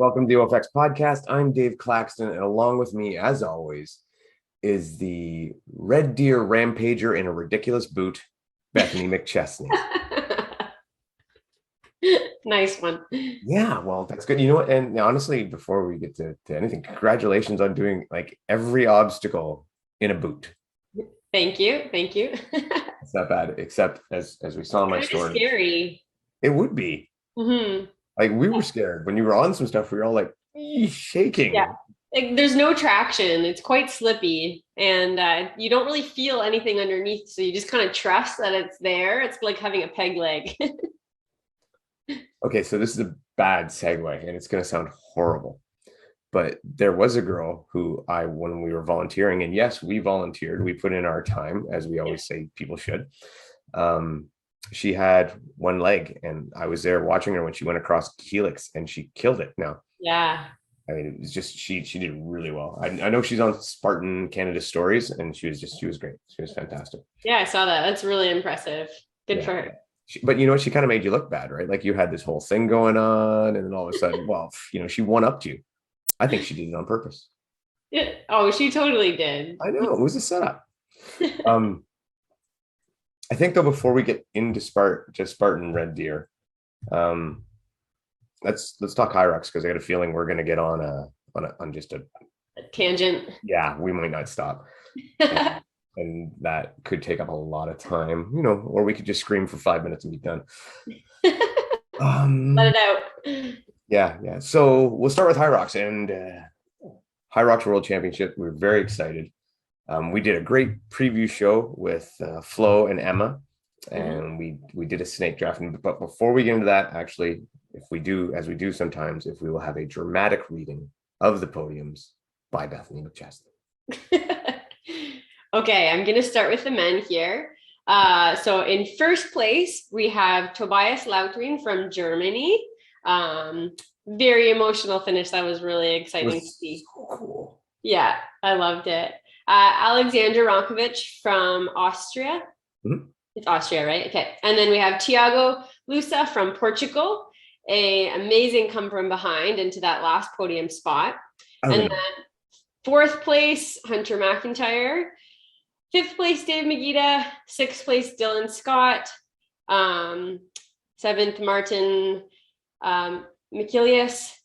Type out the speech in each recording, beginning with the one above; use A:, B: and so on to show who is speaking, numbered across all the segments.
A: Welcome to the OFX podcast. I'm Dave Claxton, and along with me, as always, is the Red Deer Rampager in a ridiculous boot, Bethany McChesney.
B: Nice one.
A: Yeah, well, that's good. You know what? And honestly, before we get to anything, congratulations on doing like every obstacle in a boot.
B: Thank you. Thank you.
A: It's not bad, except as we saw in my
B: Kind of
A: story,
B: scary.
A: it would be.
B: Mm-hmm.
A: Like we were scared when you were on some stuff. We were all like shaking.
B: Yeah. Like, there's no traction. It's quite slippy, and you don't really feel anything underneath. So you just kind of trust that it's there. It's like having a peg leg.
A: Okay, so this is a bad segue, and it's going to sound horrible. But there was a girl who when we were volunteering, and yes, we volunteered, we put in our time, as we always say people should. She had one leg, and I was there watching her when she went across Helix, and she killed it. Now,
B: Yeah.
A: I mean, it was just she did really well. I know she's on Spartan Canada Stories, and she was great. She was fantastic.
B: Yeah, I saw that. That's really impressive. Good for her.
A: But you know what? She kind of made you look bad, right? Like you had this whole thing going on, and then all of a sudden, well, she won up to you. I think she did it on purpose.
B: Yeah. Oh, she totally did.
A: I know, it was a setup. I think though, before we get into Spartan Red Deer, let's talk Hyrox, because I got a feeling we're going to get on just a
B: tangent.
A: Yeah, we might not stop, and that could take up a lot of time, or we could just scream for 5 minutes and be done.
B: Let it out.
A: Yeah. So we'll start with Hyrox and Hyrox World Championship. We're very excited. We did a great preview show with Flo and Emma, and we did a snake draft. But before we get into that, actually, if we do, as we do sometimes, if we will have a dramatic reading of the podiums by Bethany McChesney.
B: Okay, I'm going to start with the men here. So in first place, we have Tobias Lautring from Germany. Very emotional finish. That was really exciting to see.
A: So cool.
B: Yeah, I loved it. Alexander Rankovic from Austria.
A: Mm-hmm.
B: It's Austria, right? Okay. And then we have Tiago Lusa from Portugal. Amazing come from behind into that last podium spot. And then fourth place, Hunter McIntyre. Fifth place, Dave Magida. Sixth place, Dylan Scott. Seventh, Martin Michelius.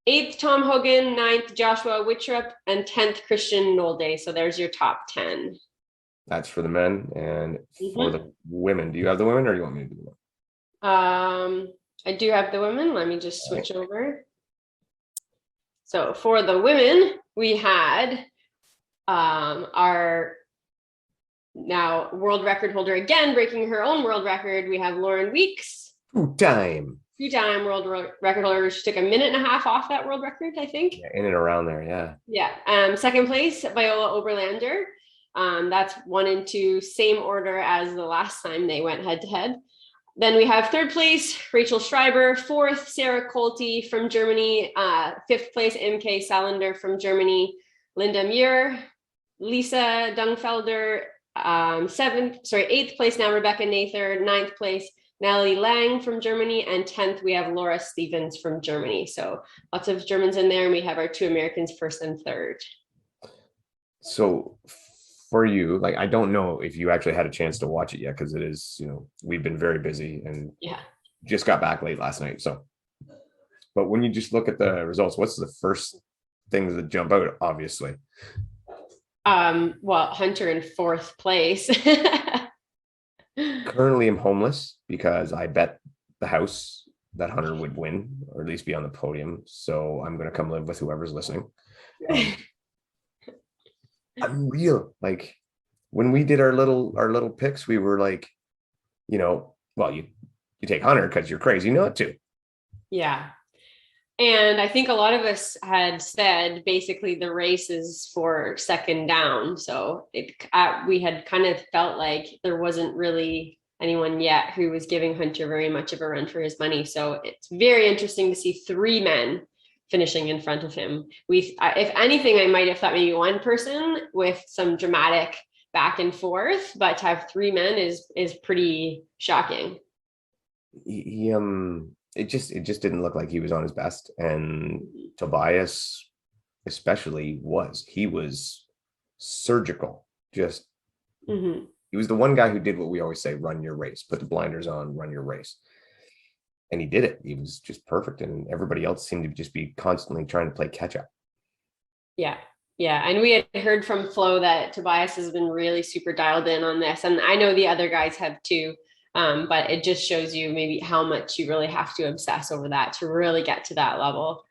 B: Eighth, Tom Hogan. Ninth, Joshua Wittrup. And 10th, Christian Nolde. So there's your top 10.
A: That's for the men. And for the women, do you have the women, or do you want me to do them?
B: I do have the women. Let me just switch over. So for the women, we had our now world record holder again, breaking her own world record. We have Lauren Weeks.
A: Two-time
B: world record holder. She took a minute and a half off that world record, I think.
A: Yeah, in and around there, yeah.
B: Yeah. Second place, Viola Oberlander. That's 1 and 2, same order as the last time they went head to head. Then we have third place, Rachel Schreiber. Fourth, Sarah Colte from Germany. Fifth place, MK Salander from Germany. Linda Muir, Lisa Dungfelder. Eighth place now, Rebecca Nather. Ninth place, Natalie Lang from Germany. And 10th, we have Laura Stevens from Germany. So lots of Germans in there. And we have our 2 Americans, first and third.
A: So for you, like, I don't know if you actually had a chance to watch it yet, because it is, we've been very busy and just got back late last night. So, but when you just look at the results, what's the first things that jump out? Obviously,
B: well, Hunter in fourth place.
A: Currently, I'm homeless because I bet the house that Hunter would win, or at least be on the podium. So I'm going to come live with whoever's listening. Unreal. Like when we did our little picks, we were like, well, you take Hunter because you're crazy not to.
B: Yeah. And I think a lot of us had said basically the race is for second down. So we had kind of felt like there wasn't really anyone yet who was giving Hunter very much of a run for his money. So it's very interesting to see 3 men finishing in front of him. If anything, I might have thought maybe one person with some dramatic back and forth, but to have 3 men is pretty shocking.
A: it just didn't look like he was on his best. And Tobias especially he was surgical. Just
B: Mhm.
A: he was the one guy who did what we always say: run your race, put the blinders on, run your race. And he did it. He was just perfect. And everybody else seemed to just be constantly trying to play catch up.
B: Yeah. Yeah. And we had heard from Flo that Tobias has been really super dialed in on this. And I know the other guys have too. But it just shows you maybe how much you really have to obsess over that to really get to that level.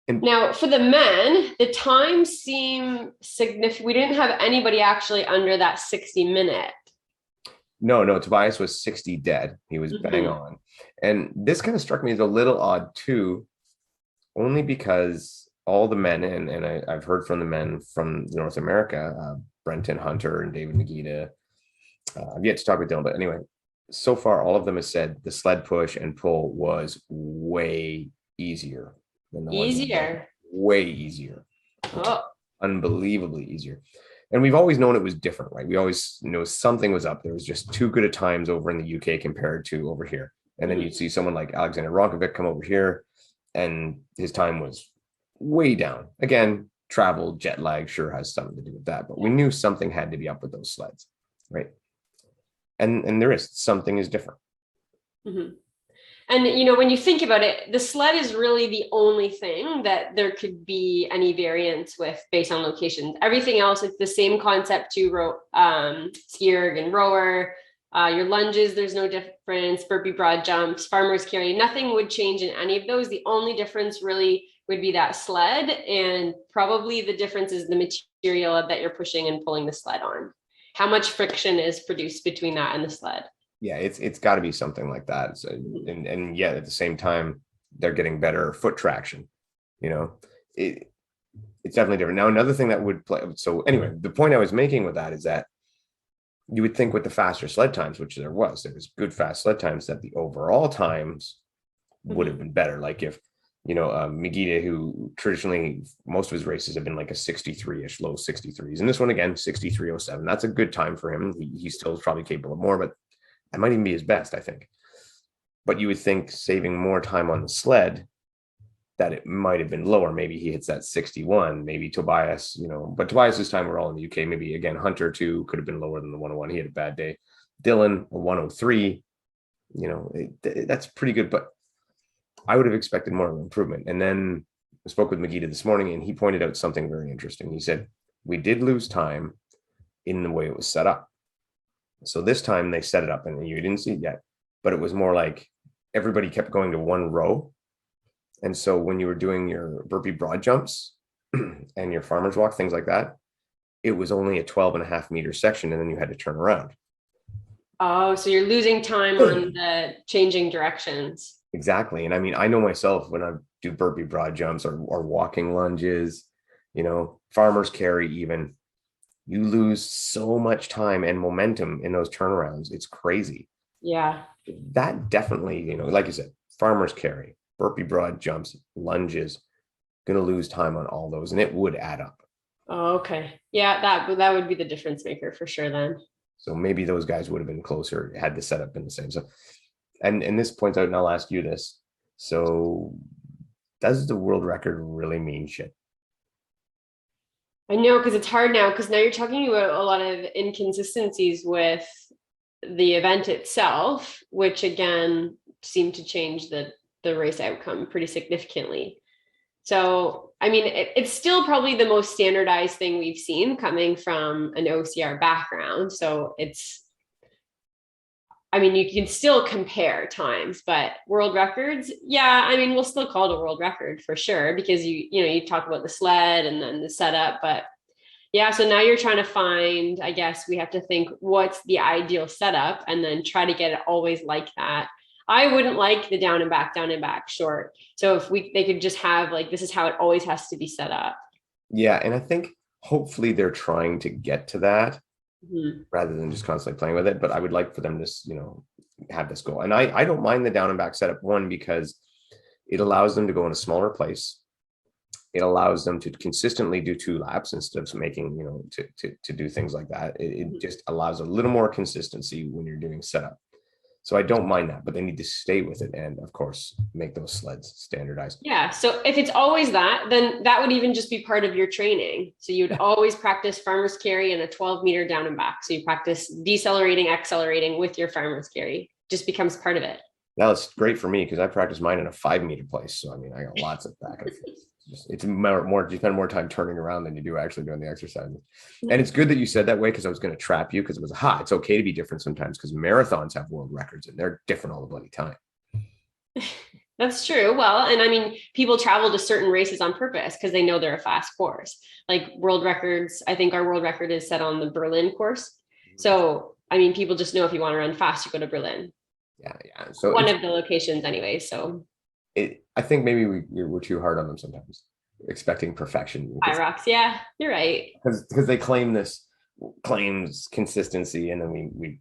A: And
B: now, for the men, the times seem significant. We didn't have anybody actually under that 60-minute.
A: no, Tobias was 60 dead. He was bang on. And this kind of struck me as a little odd too, only because all the men, and I've heard from the men from North America, Brenton Hunter and David Magida. I've yet to talk with Dylan, but anyway, so far all of them have said the sled push and pull was way easier than the
B: Easier.
A: Way easier.
B: Oh.
A: Unbelievably easier. And we've always known it was different, right? We always know something was up. There was just too good at times over in the UK compared to over here. And then you'd see someone like Alexander Ronkovic come over here and his time was way down. Again, travel, jet lag sure has something to do with that, but we knew something had to be up with those sleds, right? And there is something is different.
B: Mm-hmm. And, when you think about it, the sled is really the only thing that there could be any variance with based on locations. Everything else, it's the same concept to ski erg and rower. Your lunges, there's no difference. Burpee broad jumps, farmer's carry, nothing would change in any of those. The only difference really would be that sled, and probably the difference is the material that you're pushing and pulling the sled on. How much friction is produced between that and the sled?
A: Yeah, it's got to be something like that. So, and yet at the same time, they're getting better foot traction. It's definitely different. Now, another thing that would play. So anyway, the point I was making with that is that you would think with the faster sled times, which there was good fast sled times, that the overall times would have been better. Like if Magida, who traditionally most of his races have been like a 63-ish, low 63s, and this one again 63.07. That's a good time for him. He still is probably capable of more, but that might even be his best, I think. But you would think saving more time on the sled, that it might have been lower. Maybe he hits that 61, maybe Tobias, but Tobias's time, we're all in the UK. Maybe again, Hunter too could have been lower than the 101. He had a bad day. Dylan, a 103, that's pretty good, but I would have expected more of an improvement. And then I spoke with Magida this morning and he pointed out something very interesting. He said, we did lose time in the way it was set up. So this time they set it up and you didn't see it yet, but it was more like everybody kept going to one row. And so when you were doing your burpee broad jumps and your farmer's walk, things like that, it was only a 12.5-meter section. And then you had to turn around.
B: Oh, so you're losing time on the changing directions.
A: Exactly. And I mean, I know myself when I do burpee broad jumps or walking lunges, farmer's carry, even, you lose so much time and momentum in those turnarounds. It's crazy.
B: Yeah.
A: That definitely, like you said, farmer's carry, burpee broad jumps, lunges, going to lose time on all those, and it would add up.
B: Oh, okay. Yeah, that would be the difference maker for sure then.
A: So maybe those guys would have been closer had the setup been the same. So, and this points out, and I'll ask you this. So does the world record really mean shit?
B: I know, because it's hard now, because now you're talking about a lot of inconsistencies with the event itself, which again seem to change the race outcome pretty significantly. So, I mean, it's still probably the most standardized thing we've seen coming from an OCR background. So you can still compare times, but world records, yeah, we'll still call it a world record for sure, because you talk about the sled and then the setup, but yeah, so now you're trying to find, I guess we have to think what's the ideal setup and then try to get it always like that. I wouldn't like the down and back short. So if they could just have like, this is how it always has to be set up.
A: Yeah. And I think hopefully they're trying to get to that.
B: Mm-hmm.
A: Rather than just constantly playing with it. But I would like for them to, have this goal. And I don't mind the down and back setup, one, because it allows them to go in a smaller place. It allows them to consistently do 2 laps instead of making, to do things like that. It just allows a little more consistency when you're doing setup. So I don't mind that, but they need to stay with it. And of course, make those sleds standardized.
B: Yeah. So if it's always that, then that would even just be part of your training. So you'd always practice farmer's carry and a 12-meter down and back. So you practice decelerating, accelerating with your farmer's carry. Just becomes part of it.
A: Now it's great for me because I practice mine in a 5-meter place. So I mean, I got lots of back and forth. It's more you spend more time turning around than you do actually doing the exercise. And it's good that you said that way, because I was going to trap you, because it was it's okay to be different sometimes, because marathons have world records and they're different all the bloody time.
B: That's true. Well, and I mean, people travel to certain races on purpose because they know they're a fast course. Like world records, I think our world record is set on the Berlin course. So, I mean, people just know if you want to run fast, you go to Berlin.
A: Yeah. So
B: one of the locations anyway. So
A: I think maybe we're too hard on them sometimes, expecting perfection.
B: Hyrox, yeah, you're right.
A: Because they claims consistency, and then we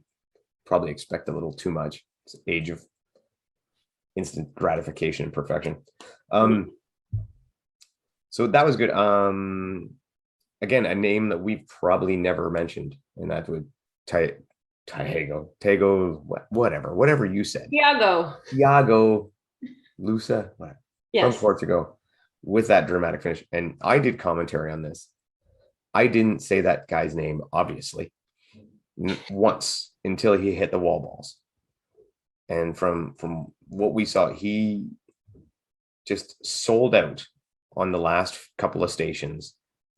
A: probably expect a little too much. It's an age of instant gratification and perfection. So that was good. Again, a name that we've probably never mentioned, and that would Tego, whatever you said. Thiago Lusa,
B: yes.
A: From Portugal, with that dramatic finish. And I did commentary on this. I didn't say that guy's name, obviously, once until he hit the wall balls. And from what we saw, he just sold out on the last couple of stations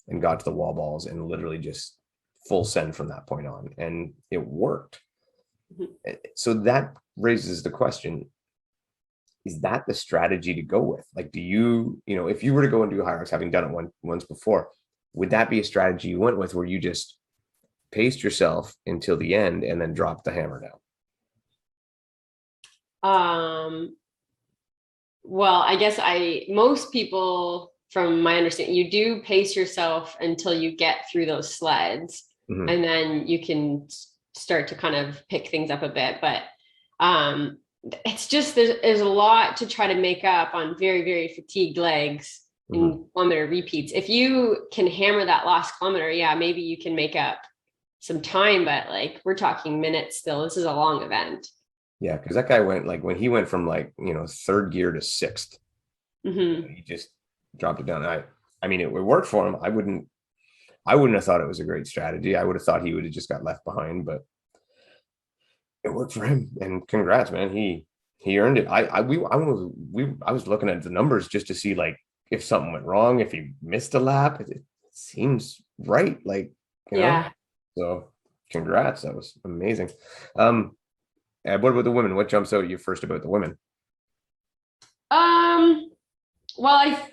A: and got to the wall balls and literally just full send from that point on. And it worked. Mm-hmm. So that raises the question, is that the strategy to go with? Like, do you if you were to go and do Hyrox, having done it once before, would that be a strategy you went with, where you just paced yourself until the end and then dropped the hammer
B: down? Well, I guess most people, from my understanding, you do pace yourself until you get through those sleds, mm-hmm. and then you can start to kind of pick things up a bit. But it's just there's a lot to try to make up on very, very fatigued legs in mm-hmm. kilometer repeats. If you can hammer that last kilometer, yeah, maybe you can make up some time, but like we're talking minutes still. This is a long event.
A: Yeah, because that guy went when he went from third gear to 6th, mm-hmm. he just dropped it down. I mean, it worked for him. I wouldn't have thought it was a great strategy. I would have thought he would have just got left behind, but it worked for him. And congrats, man. He earned it. I was looking at the numbers just to see if something went wrong, if he missed a lap. It seems right.
B: Yeah.
A: So congrats. That was amazing. And what about the women? What jumps out at you first about the women?
B: Well, I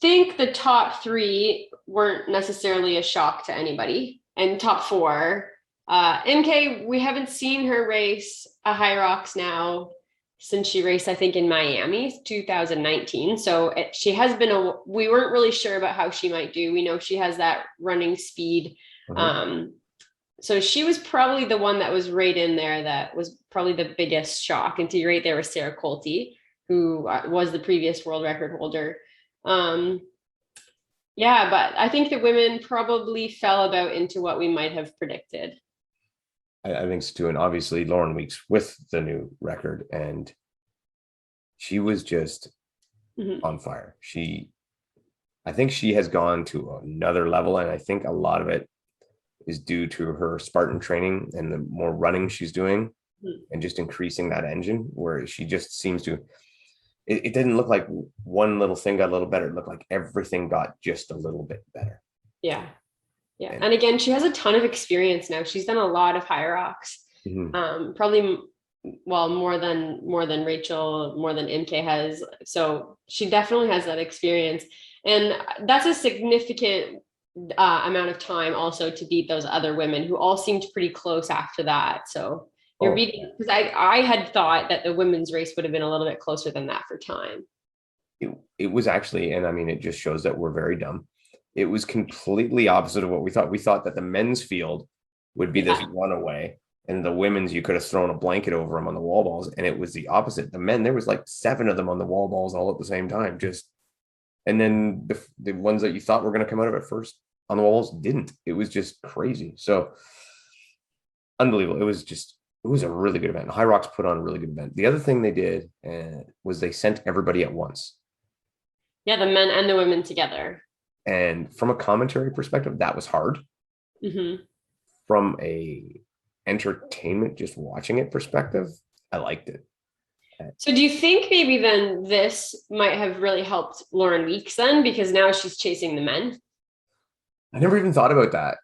B: think the top 3 weren't necessarily a shock to anybody, and top 4, MK, we haven't seen her race a Hyrox now since she raced, I think, in Miami, 2019. So she has been we weren't really sure about how she might do. We know she has that running speed. Mm-hmm. So she was probably the one that was right in there. That was probably the biggest shock. And to be right there was Sarah Colte, who was the previous world record holder. Yeah, but I think the women probably fell about into what we might have predicted.
A: I think so too. And obviously Lauren Weeks with the new record, and she was just mm-hmm. on fire. I think she has gone to another level, and I think a lot of it is due to her Spartan training and the more running she's doing, mm-hmm. and just increasing that engine, where she just seems to, it didn't look like one little thing got a little better. It looked like everything got just a little bit better.
B: Yeah. Yeah. And again, she has a ton of experience now. She's done a lot of Hyrox, mm-hmm. Probably, well, more than Rachel, more than MK has. So she definitely has that experience. And that's a significant amount of time also to beat those other women who all seemed pretty close after that. So you're beating, because I had thought that the women's race would have been a little bit closer than that for time.
A: It was actually, and I mean, it just shows that we're very dumb. It was completely opposite of what we thought. We thought that the men's field would be this runaway, and the women's, you could have thrown a blanket over them on the wall balls, and it was the opposite. The men, there was 7 of them on the wall balls all at the same time. And then the ones that you thought were going to come out of it first on the walls didn't. It was just crazy. So unbelievable. It was just it was a really good event. Hyrox put on a really good event. The other thing they did was they sent everybody at once.
B: Yeah, the men and the women together.
A: And from a commentary perspective, that was hard.
B: Mm-hmm.
A: From a entertainment, just watching it perspective, I liked it.
B: So do you think maybe then this might have really helped Lauren Weeks then, because now she's chasing the men?
A: I never even thought about that.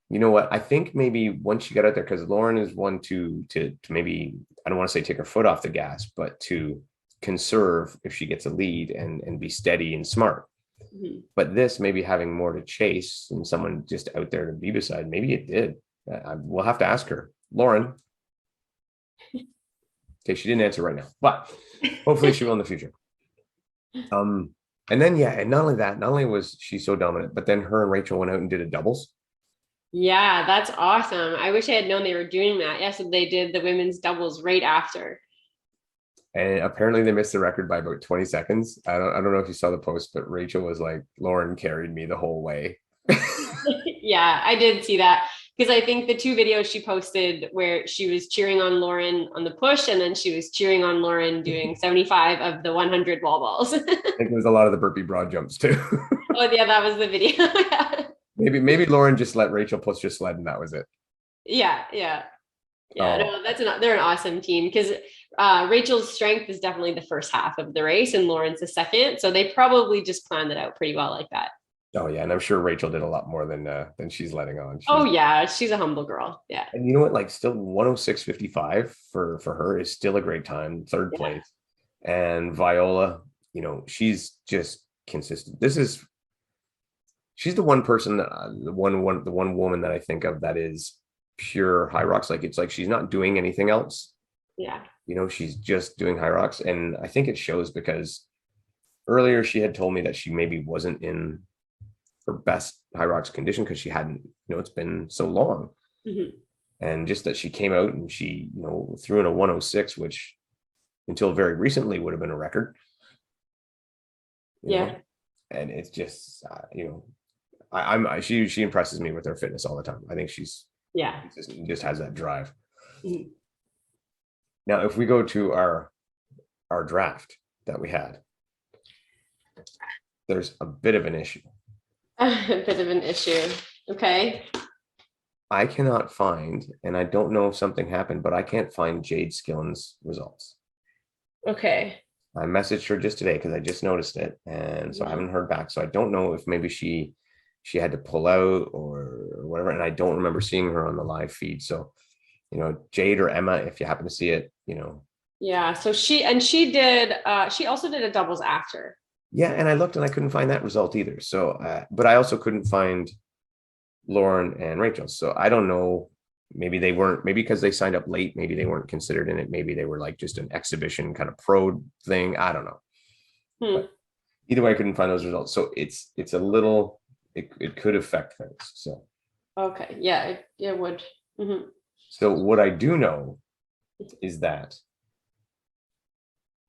A: You know what? I think maybe once she got out there, because Lauren is one to maybe, I don't want to say take her foot off the gas, but to conserve if she gets a lead and be steady and smart.
B: Mm-hmm.
A: But this maybe having more to chase and someone just out there to be beside, maybe it did. We'll have to ask her, Lauren. Okay, she didn't answer right now, but hopefully she will in the future. And then and not only that, not only was she so dominant, but then her and Rachel went out and did a doubles.
B: Yeah, that's awesome. I wish I had known they were doing that. Yes, they did the women's doubles right after.
A: And apparently they missed the record by about 20 seconds. I don't know if you saw the post, but Rachel was like, Lauren carried me the whole way.
B: Yeah, I did see that, because I think the two videos she posted where she was cheering on Lauren on the push, and then she was cheering on Lauren doing 75 of the 100 wall balls.
A: I think there was a lot of the burpee broad jumps too.
B: Oh yeah, that was the video. Yeah.
A: Maybe Lauren just let Rachel push her sled and that was it.
B: Yeah. No, they're an awesome team, because Rachel's strength is definitely the first half of the race and Lauren's the second. So they probably just planned it out pretty well like that.
A: Oh yeah, and I'm sure Rachel did a lot more than she's letting on.
B: She's a humble girl. Yeah.
A: And you know what? Like still 106.55 for her is still a great time, third place. And Viola, she's just consistent. She's the one person that the one woman that I think of that is pure Hyrox. Like it's like she's not doing anything else.
B: Yeah.
A: She's just doing Hyrox. And I think it shows because earlier she had told me that she maybe wasn't in her best Hyrox condition because she hadn't, it's been so long.
B: Mm-hmm.
A: And just that she came out and she, threw in a 106, which until very recently would have been a record.
B: Yeah.
A: And it's just, she impresses me with her fitness all the time. I think she's just has that drive.
B: Mm-hmm.
A: Now, if we go to our draft that we had, there's a bit of an issue.
B: A bit of an issue. Okay.
A: I cannot find, and I don't know if something happened, but I can't find Jade Skillen's results.
B: Okay.
A: I messaged her just today because I just noticed it, and so I haven't heard back. So I don't know if maybe she had to pull out or whatever, and I don't remember seeing her on the live feed. So, Jade or Emma, if you happen to see it,
B: Yeah. So she also did a doubles after.
A: Yeah, and I looked and I couldn't find that result either. So, but I also couldn't find Lauren and Rachel. So I don't know. Maybe because they signed up late, maybe they weren't considered in it. Maybe they were like just an exhibition kind of pro thing. I don't know. But either way, I couldn't find those results. So it's a little, it could affect things. So.
B: Okay. Yeah, it would. Mm-hmm.
A: So what I do know is that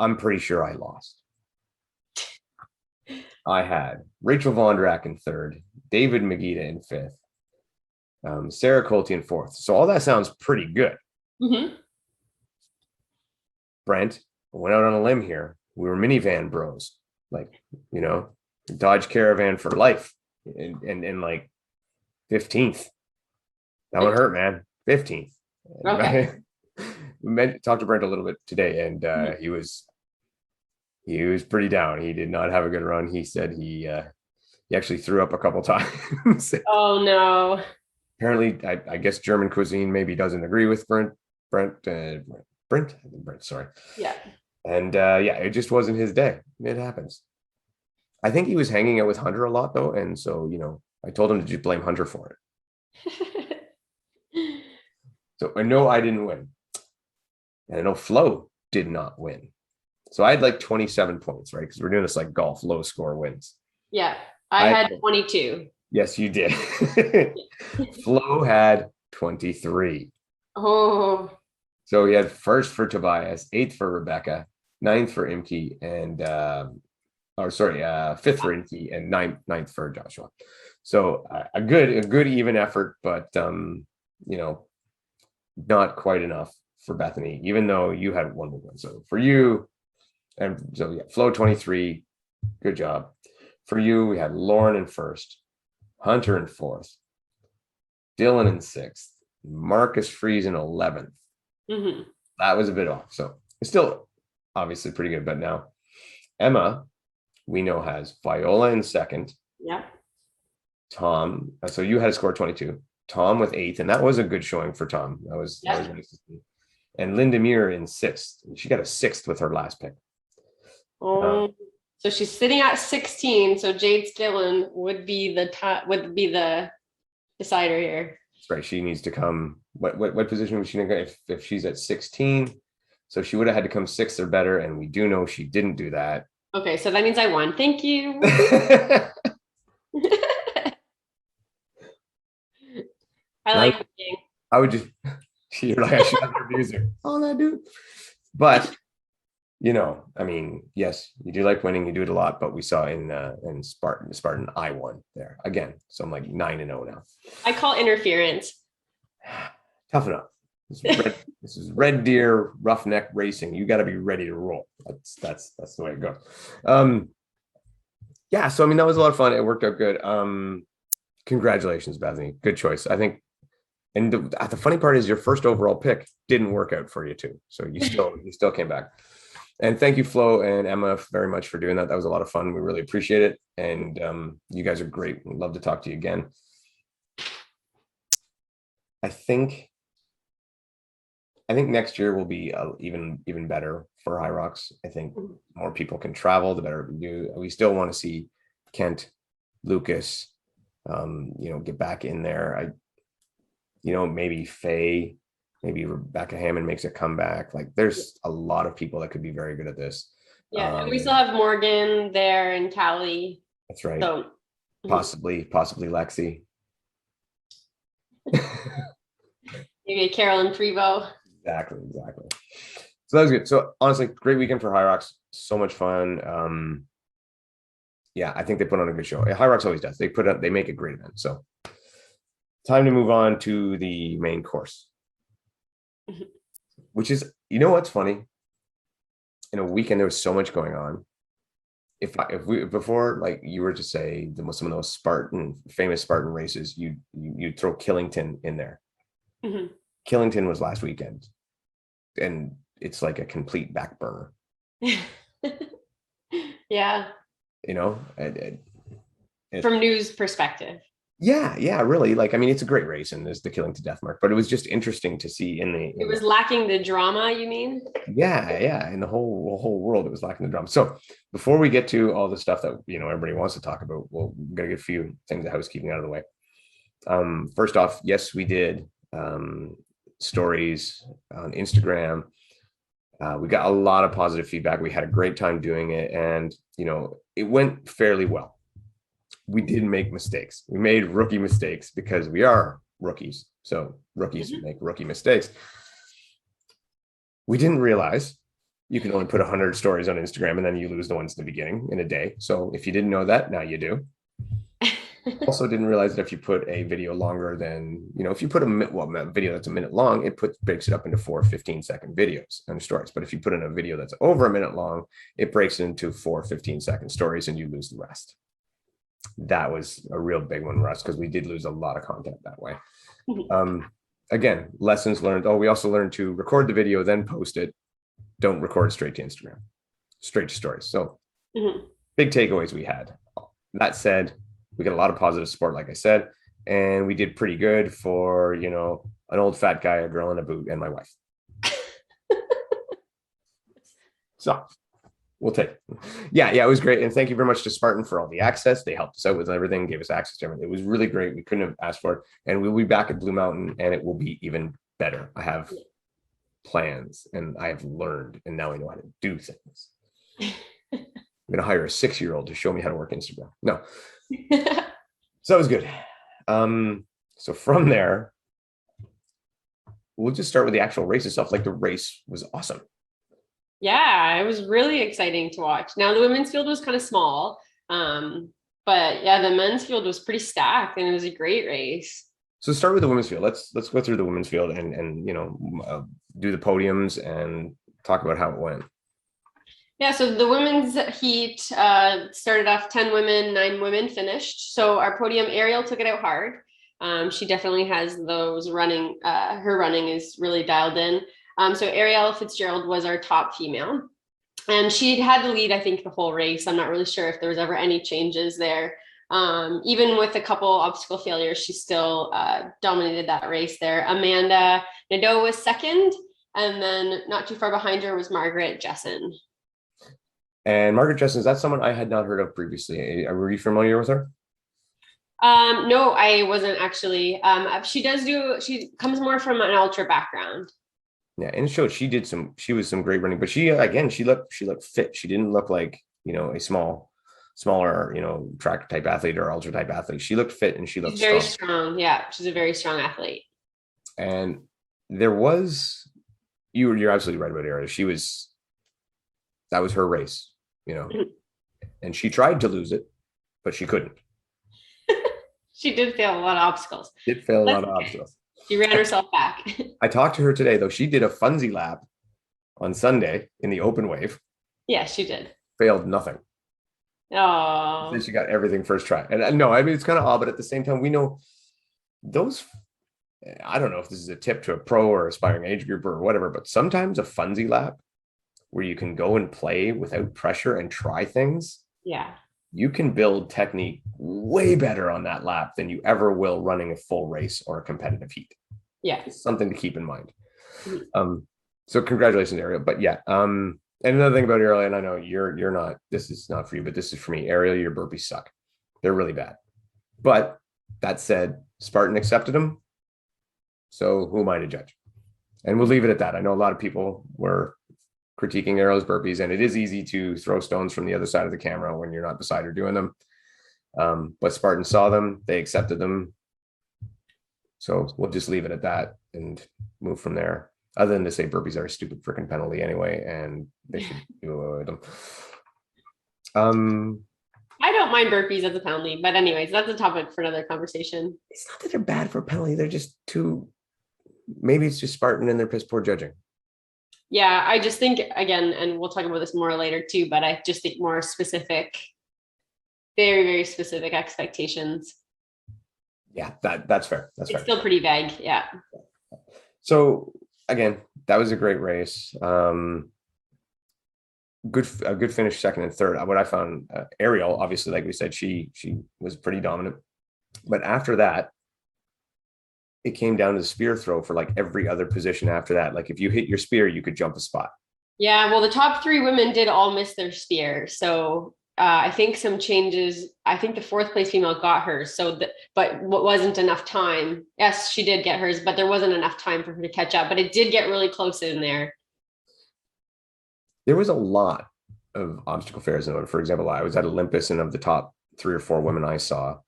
A: I'm pretty sure I lost. I had Rachel Vondrack in third, David Magida in fifth, Sarah Colte in fourth. So all that sounds pretty good.
B: Mm-hmm.
A: Brent went out on a limb here. We were minivan bros, like, Dodge Caravan for life, and like 15th. That one hurt, man. 15th.
B: Okay.
A: We talked to Brent a little bit today, and he was pretty down. He did not have a good run. He said he actually threw up a couple times.
B: Oh no.
A: Apparently, I guess German cuisine maybe doesn't agree with Brent. Sorry.
B: Yeah.
A: And it just wasn't his day. It happens. I think he was hanging out with Hunter a lot though, and so I told him to just blame Hunter for it. So I know I didn't win, and I know Flo did not win. So I had like 27 points, right? Because we're doing this like golf low score wins.
B: Yeah, I had 22.
A: Yes, you did. Flo had 23.
B: Oh.
A: So he had first for Tobias, eighth for Rebecca, ninth for Imke, and fifth for Imke, and ninth for Joshua. So a good even effort, but not quite enough for Bethany, even though you had one big one. So for you, and so yeah, Flo 23, good job. For you, we had Lauren in first, Hunter in fourth, Dylan in sixth, Marcus Freeze in 11th.
B: Mm-hmm.
A: That was a bit off. So it's still obviously pretty good. But now Emma, we know, has Viola in second.
B: Yeah.
A: Tom. So you had a score 22. Tom with eighth. And that was a good showing for Tom. That was nice to see. And Linda Muir in sixth. She got a sixth with her last pick.
B: So she's sitting at 16. So Jade Skillen would be the decider here.
A: That's right. She needs to come. What position was she going to go if she's at 16? So she would have had to come sixth or better, and we do know she didn't do that.
B: Okay, so that means I won. Thank you. I like winning.
A: I would just, you're like, I should have your music. All I do. But, I mean, yes, you do like winning. You do it a lot. But we saw in Spartan, I won there again. So I'm like 9-0 now. I
B: call interference.
A: Tough enough. This is Red Deer roughneck racing. You got to be ready to roll. That's the way it goes. Yeah. So I mean, that was a lot of fun. It worked out good. Congratulations, Bethany. Good choice. I think. And the funny part is your first overall pick didn't work out for you too. So you still came back. And thank you, Flo and Emma, very much for doing that. That was a lot of fun. We really appreciate it. And you guys are great. We'd love to talk to you again. I think next year will be even better for Hyrox. I think more people can travel, the better we do. We still want to see Kent, Lucas, get back in there. Maybe Faye, maybe Rebecca Hammond makes a comeback. Like there's a lot of people that could be very good at this.
B: Yeah, and we still have Morgan there and Callie.
A: That's right.
B: So
A: possibly Lexi.
B: Maybe Carolyn Prevost.
A: Exactly. So that was good. So honestly, great weekend for Hyrox. So much fun. I think they put on a good show. Hyrox always does. They make a great event. So time to move on to the main course, which is, what's funny? In a weekend, there was so much going on. If before, like you were to say some of those famous Spartan races, you throw Killington in there. Mm-hmm. Killington was last weekend, and it's like a complete back burner.
B: Yeah. From news perspective.
A: Yeah, really. Like, I mean, it's a great race, and there's the Killington Death Mark, but it was just interesting to see
B: it was lacking the drama, you mean?
A: Yeah. In the whole world, it was lacking the drama. So before we get to all the stuff that everybody wants to talk about, we're gonna get a few things of housekeeping out of the way. First off, yes, we did stories on Instagram. We got a lot of positive feedback. We had a great time doing it, and it went fairly well. We did make mistakes. We made rookie mistakes because we are rookies. So rookies make rookie mistakes. We didn't realize you can only put 100 stories on Instagram, and then you lose the ones in the beginning in a day. So if you didn't know that, now you do. Also didn't realize that if you put a video longer than, if you put a video that's a minute long, it breaks it up into 4 15-second videos and stories. But if you put in a video that's over a minute long, it breaks it into 4 15-second stories, and you lose the rest. That was a real big one for us because we did lose a lot of content that way. Again, lessons learned. We also learned to record the video, then post it. Don't record straight to Instagram, straight to stories. So big takeaways we had. That said, we got a lot of positive support, like I said, and we did pretty good for, an old fat guy, a girl in a boot, and my wife. So we'll take it. Yeah, it was great. And thank you very much to Spartan for all the access. They helped us out with everything, gave us access to everything. It was really great. We couldn't have asked for it. And we'll be back at Blue Mountain, and it will be even better. I have plans, and I have learned, and now I know how to do things. I'm going to hire a 6-year-old to show me how to work Instagram. No. So that was good. So from there, we'll just start with the actual race itself. Like, the race was awesome.
B: Yeah, it was really exciting to watch. Now, the women's field was kind of small, but yeah, the men's field was pretty stacked, and it was a great race.
A: So start with the women's field. Let's go through the women's field and do the podiums and talk about how it went.
B: Yeah, so the women's heat started off 10 women, 9 women finished. So our podium, Ariel took it out hard. She definitely has those running, her running is really dialed in. So Ariel Fitzgerald was our top female. And she had the lead, I think, the whole race. I'm not really sure if there was ever any changes there. Even with a couple obstacle failures, she still dominated that race there. Amanda Nadeau was second. And then not too far behind her was Margaret Jessen.
A: And Margaret Jessen, is that someone I had not heard of previously? Were you familiar with her?
B: No, I wasn't actually. She comes more from an ultra background.
A: Yeah, and it showed she was some great running, but she looked fit. She didn't look like, a smaller, track type athlete or ultra type athlete. She looked fit and she looked
B: very strong. Yeah, she's a very strong athlete.
A: And there was, you're absolutely right about Ariel. That was her race, and she tried to lose it, but she couldn't.
B: She did fail a lot of obstacles. She ran herself back.
A: I talked to her today, though. She did a funsy lap on Sunday in the open wave.
B: Yeah, she did.
A: Failed nothing.
B: Oh.
A: Then she got everything first try. And no, I mean, it's kind of odd, but at the same time, we know those. I don't know if this is a tip to a pro or aspiring age group or whatever, but sometimes a funsy lap where you can go and play without pressure and try things.
B: Yeah.
A: You can build technique way better on that lap than you ever will running a full race or a competitive heat.
B: Yeah.
A: It's something to keep in mind. So congratulations, Ariel. But yeah, and another thing about Ariel, and I know you're not, this is not for you, but this is for me. Ariel, your burpees suck. They're really bad. But that said, Spartan accepted them. So who am I to judge? And we'll leave it at that. I know a lot of people were critiquing Ariel's burpees, and it is easy to throw stones from the other side of the camera when you're not beside her doing them. But Spartan saw them, they accepted them. So we'll just leave it at that and move from there. Other than to say burpees are a stupid freaking penalty anyway, and they should do them.
B: I don't mind burpees as a penalty, but anyways, that's a topic for another conversation.
A: It's not that they're bad for a penalty. They're just maybe it's just Spartan and they're piss poor judging.
B: Yeah, I just think, again, and we'll talk about this more later too, but I just think more specific, very, very specific expectations.
A: Yeah, that's fair. That's fair.
B: It's still pretty vague. Yeah.
A: So again, that was a great race. A good finish, second and third. What I found, Ariel, obviously, like we said, she was pretty dominant. But after that, it came down to the spear throw for like every other position after that. Like if you hit your spear, you could jump a spot.
B: Yeah, well, the top 3 women did all miss their spear. So I think some changes. I think the 4th place female got hers. But what wasn't enough time. Yes, she did get hers, but there wasn't enough time for her to catch up. But it did get really close in there.
A: There was a lot of obstacle fairs. For example, I was at Olympus, and of the top 3 or 4 women I saw,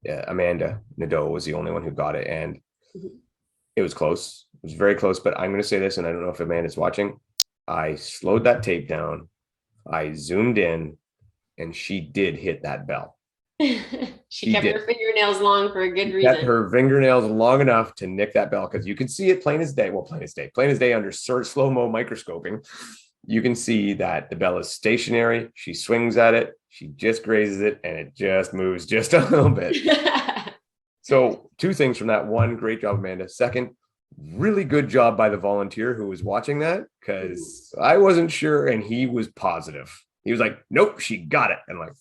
A: Amanda Nadeau was the only one who got it, and it was close. It was very close, but I'm going to say this, and I don't know if Amanda's watching. I slowed that tape down. I zoomed in, and she did hit that bell.
B: She kept her fingernails long for a good reason.
A: Kept her fingernails long enough to nick that bell, because you could see it plain as day. Well, plain as day under slow-mo microscoping. You can see that the bell is stationary. She swings at it. She just grazes it, and it just moves just a little bit. So 2 things from that. 1, great job, Amanda. 2nd, really good job by the volunteer who was watching that, because I wasn't sure, and he was positive. He was like, nope, she got it. And like,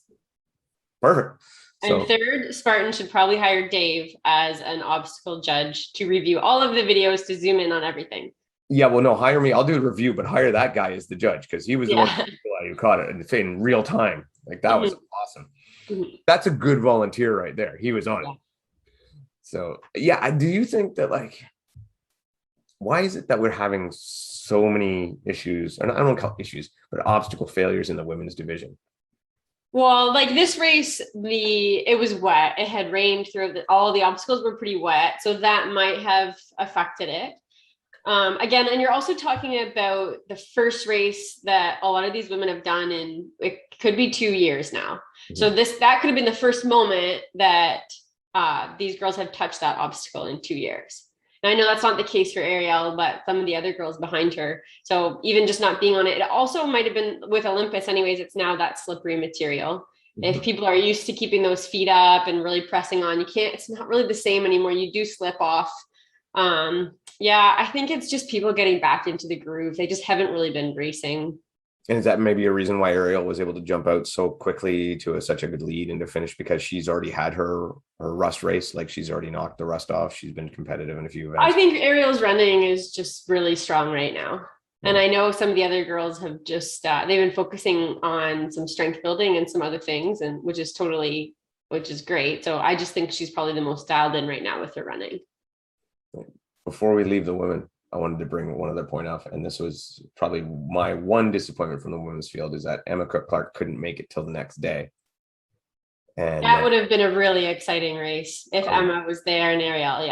A: perfect.
B: And 3rd, Spartan should probably hire Dave as an obstacle judge to review all of the videos, to zoom in on everything.
A: Yeah, well, no, hire me. I'll do a review, but hire that guy as the judge, because he was the one who caught it in real time. Like, that was awesome. That's a good volunteer right there. He was on it. So, yeah, do you think that, like, why is it that we're having so many issues, and I don't call it issues, but obstacle failures in the women's division?
B: Well, like this race, it was wet. It had rained through all the obstacles were pretty wet. So that might have affected it. Again, and you're also talking about the first race that a lot of these women have done in, it could be 2 years now. So that could have been the first moment that these girls have touched that obstacle in 2 years. And I know that's not the case for Ariel, but some of the other girls behind her. So even just not being on it, it also might have been with Olympus anyways, it's now that slippery material. If people are used to keeping those feet up and really pressing on, it's not really the same anymore. You do slip off. Yeah, I think it's just people getting back into the groove. They just haven't really been racing.
A: And is that maybe a reason why Ariel was able to jump out so quickly to such a good lead and to finish, because she's already had her rust race? Like, she's already knocked the rust off. She's been competitive in a few events.
B: I think Ariel's running is just really strong right now. Yeah. And I know some of the other girls have just, they've been focusing on some strength building and some other things, and which is great. So I just think she's probably the most dialed in right now with her running.
A: Before we leave the women, I wanted to bring one other point up, and this was probably my one disappointment from the women's field, is that Emma Cook-Clark couldn't make it till the next day. And
B: that would have been a really exciting race if Emma was there and Ariel.